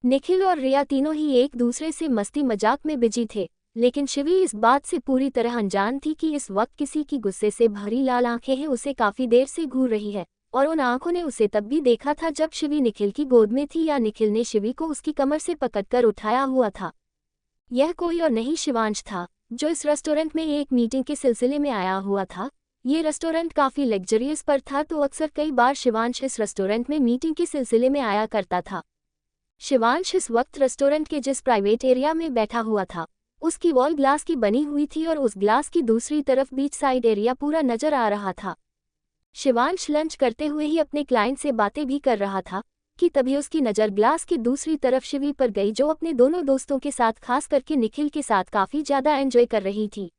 निखिल और रिया तीनों ही एक दूसरे से मस्ती मजाक में बिजी थे, लेकिन शिवी इस बात से पूरी तरह अनजान थी कि इस वक्त किसी की गुस्से से भरी लाल आंखें हैं उसे काफी देर से घूर रही है, और उन आंखों ने उसे तब भी देखा था जब शिवी निखिल की गोद में थी या निखिल ने शिवी को उसकी कमर से पकड़कर उठाया हुआ था। यह कोई और नहीं शिवांश था, जो इस रेस्टोरेंट में एक मीटिंग के सिलसिले में आया हुआ था। ये रेस्टोरेंट काफ़ी लग्जरियस पर था, तो अक्सर कई बार शिवांश इस रेस्टोरेंट में मीटिंग के सिलसिले में आया करता था। शिवांश इस वक्त रेस्टोरेंट के जिस प्राइवेट एरिया में बैठा हुआ था, उसकी वॉल ग्लास की बनी हुई थी और उस ग्लास की दूसरी तरफ बीच साइड एरिया पूरा नजर आ रहा था। शिवांश लंच करते हुए ही अपने क्लाइंट से बातें भी कर रहा था कि तभी उसकी नज़र ग्लास की दूसरी तरफ शिवी पर गई, जो अपने दोनों दोस्तों के साथ खास करके निखिल के साथ काफ़ी ज़्यादा एंजॉय कर रही थी।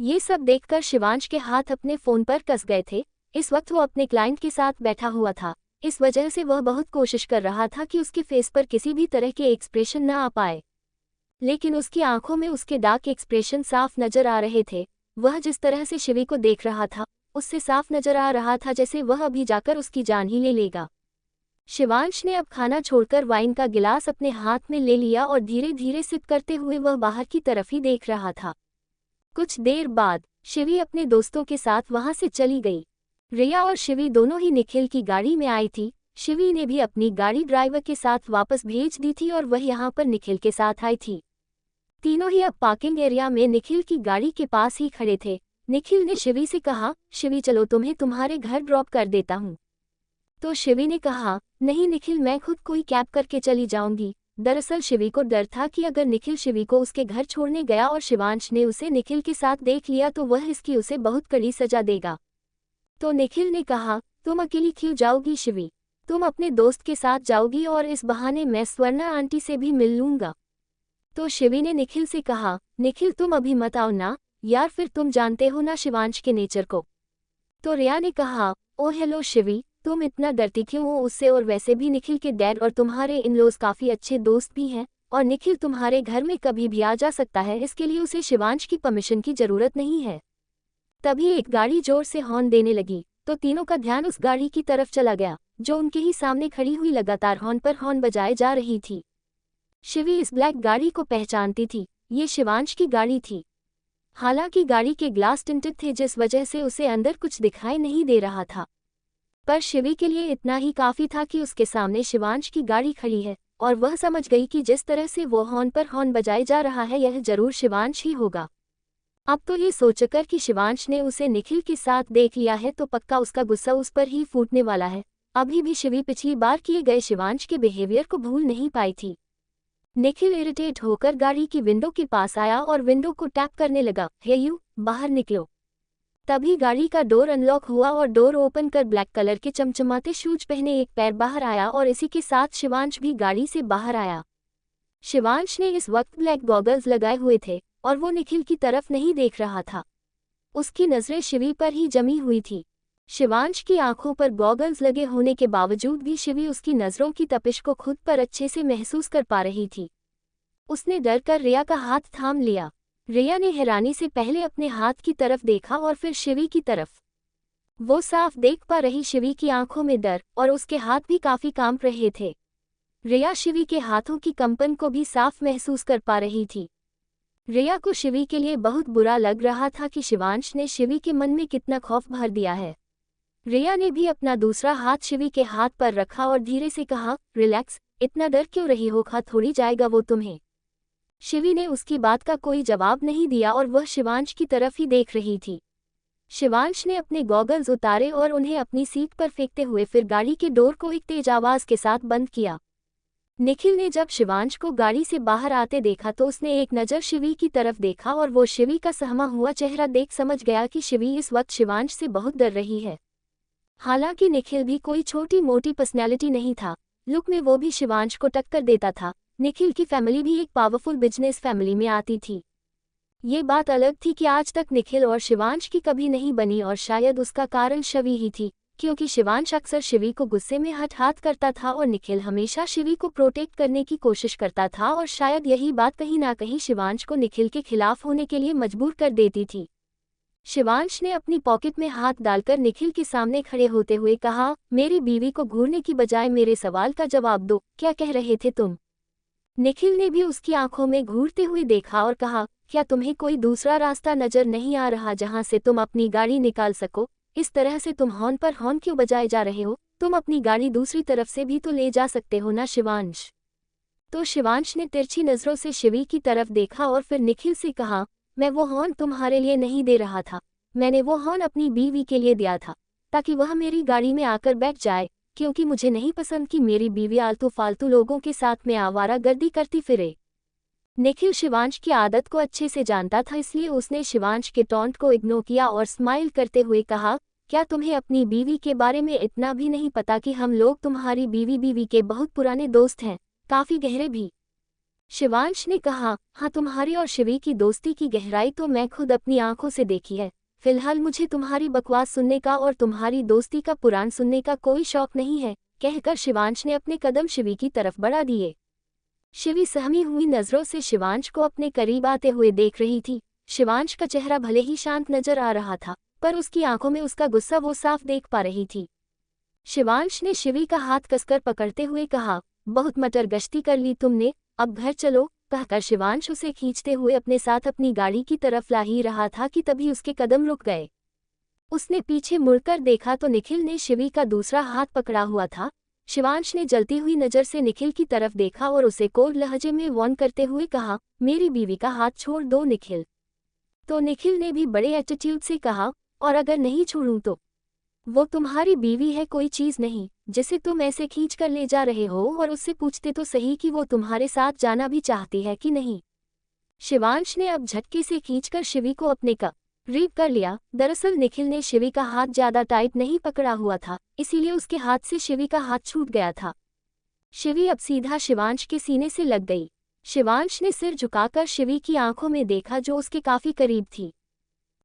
ये सब देखकर शिवांश के हाथ अपने फ़ोन पर कस गए थे। इस वक्त वो अपने क्लाइंट के साथ बैठा हुआ था, इस वजह से वह बहुत कोशिश कर रहा था कि उसके फेस पर किसी भी तरह के एक्सप्रेशन न आ पाए, लेकिन उसकी आंखों में उसके डार्क एक्सप्रेशन साफ नजर आ रहे थे। वह जिस तरह से शिवी को देख रहा था, उससे साफ नजर आ रहा था जैसे वह अभी जाकर उसकी जान ही ले लेगा। शिवांश ने अब खाना छोड़कर वाइन का गिलास अपने हाथ में ले लिया और धीरे धीरे सिप करते हुए वह बाहर की तरफ ही देख रहा था। कुछ देर बाद शिवी अपने दोस्तों के साथ वहां से चली गई। रिया और शिवी दोनों ही निखिल की गाड़ी में आई थी। शिवी ने भी अपनी गाड़ी ड्राइवर के साथ वापस भेज दी थी और वह यहाँ पर निखिल के साथ आई थी। तीनों ही अब पार्किंग एरिया में निखिल की गाड़ी के पास ही खड़े थे। निखिल ने शिवी से कहा, शिवी चलो तुम्हें तुम्हारे घर ड्रॉप कर देता हूँ। तो शिवी ने कहा, नहीं निखिल, मैं खुद कोई कैब करके चली जाऊंगी। दरअसल शिवी को डर था कि अगर निखिल शिवी को उसके घर छोड़ने गया और शिवांश ने उसे निखिल के साथ देख लिया तो वह इसकी उसे बहुत कड़ी सजा देगा। तो निखिल ने कहा, तुम अकेली क्यों जाओगी शिवी, तुम अपने दोस्त के साथ जाओगी और इस बहाने मैं स्वर्णा आंटी से भी मिल लूंगा। तो शिवी ने निखिल से कहा, निखिल तुम अभी मत आओ ना यार, फिर तुम जानते हो ना शिवांश के नेचर को। तो रिया ने कहा, ओ हेलो शिवी, तुम इतना डरती क्यों हो उससे, और वैसे भी निखिल के डैड और तुम्हारे इन-लॉज काफ़ी अच्छे दोस्त भी हैं और निखिल तुम्हारे घर में कभी भी आ जा सकता है, इसके लिए उसे शिवांश की परमिशन की ज़रूरत नहीं है। तभी एक गाड़ी जोर से हॉर्न देने लगी, तो तीनों का ध्यान उस गाड़ी की तरफ चला गया जो उनके ही सामने खड़ी हुई लगातार हॉर्न पर हॉर्न बजाए जा रही थी। शिवी इस ब्लैक गाड़ी को पहचानती थी, ये शिवांश की गाड़ी थी। हालांकि गाड़ी के ग्लास टिंटेड थे जिस वजह से उसे अंदर कुछ दिखाई नहीं दे रहा था, पर शिवी के लिए इतना ही काफ़ी था कि उसके सामने शिवांश की गाड़ी खड़ी है और वह समझ गई कि जिस तरह से वो हॉर्न पर हॉर्न बजाए जा रहा है यह जरूर शिवांश ही होगा। अब तो ये सोचकर कि शिवांश ने उसे निखिल के साथ देख लिया है तो पक्का उसका गुस्सा उस पर ही फूटने वाला है। अभी भी शिवी पिछली बार किए गए शिवांश के बिहेवियर को भूल नहीं पाई थी। निखिल इरिटेट होकर गाड़ी की विंडो के पास आया और विंडो को टैप करने लगा, हे यू बाहर निकलो। तभी गाड़ी का डोर अनलॉक हुआ और डोर ओपन कर ब्लैक कलर के चमचमाते शूज पहने एक पैर बाहर आया और इसी के साथ शिवांश भी गाड़ी से बाहर आया। शिवांश ने इस वक्त ब्लैक गॉगल्स लगाए हुए थे और वो निखिल की तरफ नहीं देख रहा था, उसकी नज़रें शिवी पर ही जमी हुई थी। शिवांश की आंखों पर गॉगल्स लगे होने के बावजूद भी शिवी उसकी नज़रों की तपिश को खुद पर अच्छे से महसूस कर पा रही थी। उसने डर कर रिया का हाथ थाम लिया। रिया ने हैरानी से पहले अपने हाथ की तरफ देखा और फिर शिवी की तरफ। वो साफ देख पा रही शिवी की आंखों में डर और उसके हाथ भी काफी कांप रहे थे। रिया शिवी के हाथों की कंपन को भी साफ महसूस कर पा रही थी। रिया को शिवी के लिए बहुत बुरा लग रहा था कि शिवांश ने शिवी के मन में कितना खौफ भर दिया है। रिया ने भी अपना दूसरा हाथ शिवी के हाथ पर रखा और धीरे से कहा, रिलैक्स, इतना डर क्यों रही हो, खा थोड़ी जाएगा वो तुम्हें। शिवी ने उसकी बात का कोई जवाब नहीं दिया और वह शिवांश की तरफ ही देख रही थी। शिवांश ने अपने गॉगल्स उतारे और उन्हें अपनी सीट पर फेंकते हुए फिर गाड़ी के डोर को एक तेज आवाज के साथ बंद किया। निखिल ने जब शिवांश को गाड़ी से बाहर आते देखा तो उसने एक नज़र शिवी की तरफ देखा और वो शिवी का सहमा हुआ चेहरा देख समझ गया कि शिवी इस वक्त शिवांश से बहुत डर रही है। हालांकि निखिल भी कोई छोटी मोटी पर्सनैलिटी नहीं था, लुक में वो भी शिवांश को टक्कर देता था। निखिल की फैमिली भी एक पावरफुल बिजनेस फैमिली में आती थी। ये बात अलग थी कि आज तक निखिल और शिवांश की कभी नहीं बनी और शायद उसका कारण शिवी ही थी, क्योंकि शिवांश अक्सर शिवी को गुस्से में हट करता था और निखिल हमेशा शिवी को प्रोटेक्ट करने की कोशिश करता था और शायद यही बात कहीं ना कहीं शिवांश को निखिल के खिलाफ होने के लिए मजबूर कर देती थी। शिवांश ने अपनी पॉकेट में हाथ डालकर निखिल के सामने खड़े होते हुए कहा, मेरी बीवी को घूरने की बजाय मेरे सवाल का जवाब दो, क्या कह रहे थे तुम। निखिल ने भी उसकी आंखों में घूरते हुए देखा और कहा, क्या तुम्हें कोई दूसरा रास्ता नजर नहीं आ रहा जहां से तुम अपनी गाड़ी निकाल सको, इस तरह से तुम हॉर्न पर हॉर्न क्यों बजाए जा रहे हो? तुम अपनी गाड़ी दूसरी तरफ से भी तो ले जा सकते हो ना शिवांश। तो शिवांश ने तिरछी नजरों से शिवी की तरफ देखा और फिर निखिल से कहा, मैं वो हॉर्न तुम्हारे लिए नहीं दे रहा था, मैंने वो हॉर्न अपनी बीवी के लिए दिया था, ताकि वह मेरी गाड़ी में आकर बैठ जाए, क्योंकि मुझे नहीं पसंद कि मेरी बीवी आलतू फालतू लोगों के साथ में आवारागर्दी करती फिरे। निखिल शिवांश की आदत को अच्छे से जानता था, इसलिए उसने शिवांश के टॉन्ट को इग्नोर किया और स्माइल करते हुए कहा, क्या तुम्हें अपनी बीवी के बारे में इतना भी नहीं पता कि हम लोग तुम्हारी बीवी के बहुत पुराने दोस्त हैं, काफी गहरे भी? शिवांश ने कहा, हाँ, तुम्हारी और शिवी की दोस्ती की गहराई तो मैं खुद अपनी आंखों से देखी है। फिलहाल मुझे तुम्हारी बकवास सुनने का और तुम्हारी दोस्ती का पुराण सुनने का कोई शौक नहीं है, कहकर शिवांश ने अपने कदम शिवी की तरफ बढ़ा दिए। शिवी सहमी हुई नजरों से शिवांश को अपने करीब आते हुए देख रही थी। शिवांश का चेहरा भले ही शांत नजर आ रहा था, पर उसकी आंखों में उसका गुस्सा वो साफ देख पा रही थी। शिवांश ने शिवी का हाथ कसकर पकड़ते हुए कहा, बहुत मटर गश्ती कर ली तुमने, अब घर चलो, कहकर शिवांश उसे खींचते हुए अपने साथ अपनी गाड़ी की तरफ ला ही रहा था कि तभी उसके कदम रुक गए। उसने पीछे मुड़कर देखा तो निखिल ने शिवी का दूसरा हाथ पकड़ा हुआ था। शिवांश ने जलती हुई नज़र से निखिल की तरफ देखा और उसे कोड लहजे में वार्न करते हुए कहा, मेरी बीवी का हाथ छोड़ दो निखिल। तो निखिल ने भी बड़े एटीट्यूड से कहा, और अगर नहीं छोड़ूं तो? वो तुम्हारी बीवी है, कोई चीज़ नहीं जिसे तुम ऐसे खींच कर ले जा रहे हो, और उससे पूछते तो सही कि वो तुम्हारे साथ जाना भी चाहती है कि नहीं। शिवांश ने अब झटके से खींचकर शिवी को अपने करीब कर लिया। दरअसल निखिल ने शिवी का हाथ ज्यादा टाइट नहीं पकड़ा हुआ था, इसीलिए उसके हाथ से शिवी का हाथ छूट गया था। शिवी अब सीधा शिवांश के सीने से लग गई। शिवांश ने सिर झुकाकर शिवी की आंखों में देखा जो उसके काफी करीब थी,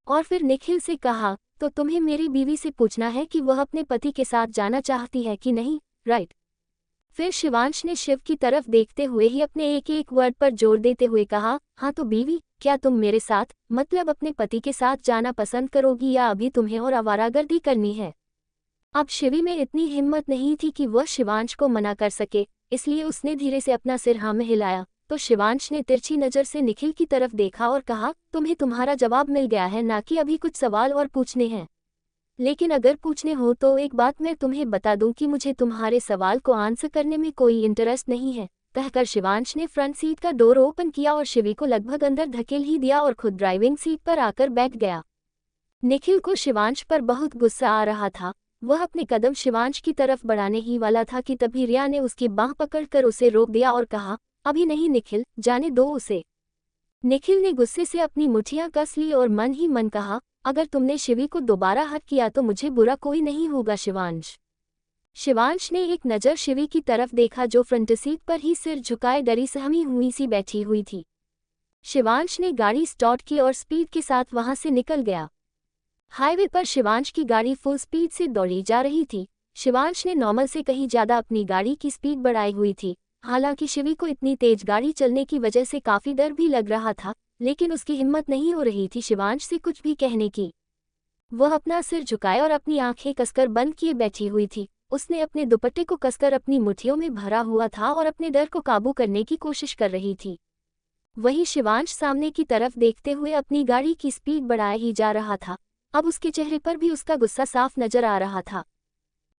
और फिर निखिल से कहा, तो तुम्हें मेरी बीवी से पूछना है कि वह अपने पति के साथ जाना चाहती है कि नहीं, राइट? फिर शिवांश ने शिव की तरफ देखते हुए ही अपने एक एक वर्ड पर जोर देते हुए कहा, हाँ तो बीवी, क्या तुम मेरे साथ, मतलब अपने पति के साथ जाना पसंद करोगी, या अभी तुम्हें और आवारागर्दी करनी है? अब शिवी में इतनी हिम्मत नहीं थी कि वह शिवांश को मना कर सके, इसलिए उसने धीरे से अपना सिर हाँ में हिलाया। तो शिवांश ने तिरछी नज़र से निखिल की तरफ देखा और कहा, तुम्हें तुम्हारा जवाब मिल गया है ना, कि अभी कुछ सवाल और पूछने हैं? लेकिन अगर पूछने हो तो एक बात मैं तुम्हें बता दूं कि मुझे तुम्हारे सवाल को आंसर करने में कोई इंटरेस्ट नहीं है, कहकर शिवांश ने फ्रंट सीट का डोर ओपन किया और शिवी को लगभग अंदर धकेल ही दिया और खुद ड्राइविंग सीट पर आकर बैठ गया। निखिल को शिवांश पर बहुत गुस्सा आ रहा था। वह अपने कदम शिवांश की तरफ बढ़ाने ही वाला था कि तभी रिया ने उसकी बांह पकड़कर उसे रोक दिया और कहा, अभी नहीं निखिल, जाने दो उसे। निखिल ने गुस्से से अपनी मुठियां कस ली और मन ही मन कहा, अगर तुमने शिवी को दोबारा हक किया तो मुझे बुरा कोई नहीं होगा शिवांश। शिवांश ने एक नज़र शिवी की तरफ देखा जो फ्रंट सीट पर ही सिर झुकाए डरी सहमी हुई सी बैठी हुई थी। शिवांश ने गाड़ी स्टार्ट की और स्पीड के साथ वहां से निकल गया। हाईवे पर शिवांश की गाड़ी फुल स्पीड से दौड़ी जा रही थी। शिवांश ने नॉर्मल से कहीं ज्यादा अपनी गाड़ी की स्पीड बढ़ाई हुई थी। हालांकि शिवी को इतनी तेज गाड़ी चलने की वजह से काफी डर भी लग रहा था, लेकिन उसकी हिम्मत नहीं हो रही थी शिवांश से कुछ भी कहने की। वह अपना सिर झुकाए और अपनी आंखें कसकर बंद किए बैठी हुई थी। उसने अपने दुपट्टे को कसकर अपनी मुट्ठियों में भरा हुआ था और अपने डर को काबू करने की कोशिश कर रही थी। वहीं शिवांश सामने की तरफ देखते हुए अपनी गाड़ी की स्पीड बढ़ाए ही जा रहा था। अब उसके चेहरे पर भी उसका गुस्सा साफ नजर आ रहा था।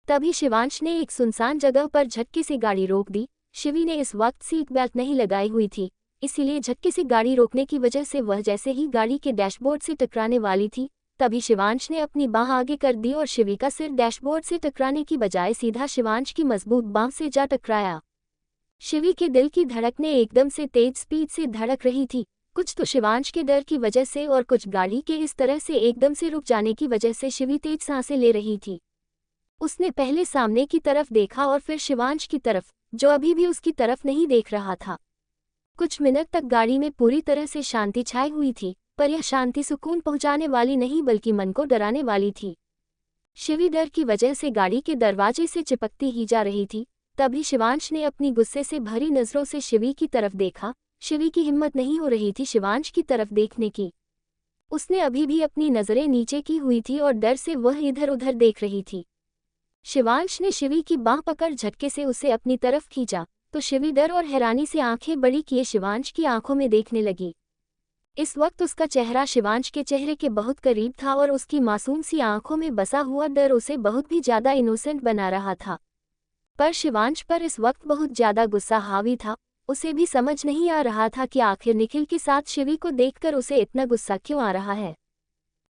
तभी शिवांश ने एक सुनसान जगह पर झटके से गाड़ी रोक दी। शिवी ने इस वक्त सीट बेल्ट नहीं लगाई हुई थी, इसीलिए झटके से गाड़ी रोकने की वजह से वह जैसे ही गाड़ी के डैशबोर्ड से टकराने वाली थी, तभी शिवांश ने अपनी बांह आगे कर दी और शिवी का सिर डैशबोर्ड से टकराने की बजाय सीधा शिवांश की मजबूत बांह से जा टकराया। शिवी के दिल की धड़कनें एकदम से तेज स्पीड से धड़क रही थी, कुछ तो शिवांश के डर की वजह से और कुछ गाड़ी के इस तरह से एकदम से रुक जाने की वजह से। शिवी तेज सांसें ले रही थी। उसने पहले सामने की तरफ देखा और फिर शिवांश की तरफ, जो अभी भी उसकी तरफ नहीं देख रहा था। कुछ मिनट तक गाड़ी में पूरी तरह से शांति छाई हुई थी, पर यह शांति सुकून पहुंचाने वाली नहीं बल्कि मन को डराने वाली थी। शिवी डर की वजह से गाड़ी के दरवाजे से चिपकती ही जा रही थी। तभी शिवांश ने अपनी गुस्से से भरी नजरों से शिवी की तरफ देखा। शिवी की हिम्मत नहीं हो रही थी शिवांश की तरफ देखने की। उसने अभी भी अपनी नजरें नीचे की हुई थी और डर से वह इधर उधर देख रही थी। शिवांश ने शिवी की बांह पकड़ झटके से उसे अपनी तरफ खींचा, तो शिवी डर और हैरानी से आंखें बड़ी किए शिवांश की आंखों में देखने लगी। इस वक्त उसका चेहरा शिवांश के चेहरे के बहुत करीब था और उसकी मासूम सी आंखों में बसा हुआ डर उसे बहुत भी ज्यादा इनोसेंट बना रहा था। पर शिवांश पर इस वक्त बहुत ज्यादा गुस्सा हावी था। उसे भी समझ नहीं आ रहा था कि आखिर निखिल के साथ शिवी को देखकर उसे इतना गुस्सा क्यों आ रहा है।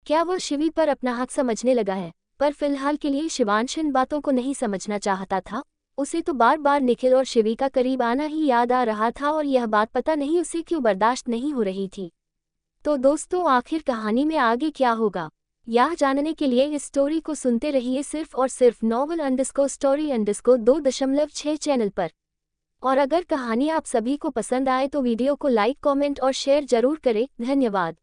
क्या वो शिवी पर अपना हक समझने लगा है? पर फिलहाल के लिए शिवांश इन बातों को नहीं समझना चाहता था। उसे तो बार बार निखिल और शिवी का करीब आना ही याद आ रहा था और यह बात पता नहीं उसे क्यों बर्दाश्त नहीं हो रही थी। तो दोस्तों, आखिर कहानी में आगे क्या होगा, यह जानने के लिए इस स्टोरी को सुनते रहिए सिर्फ और सिर्फ novel_story_2.6 चैनल पर। और अगर कहानी आप सभी को पसंद आए तो वीडियो को लाइक, कमेंट और शेयर जरूर करें। धन्यवाद।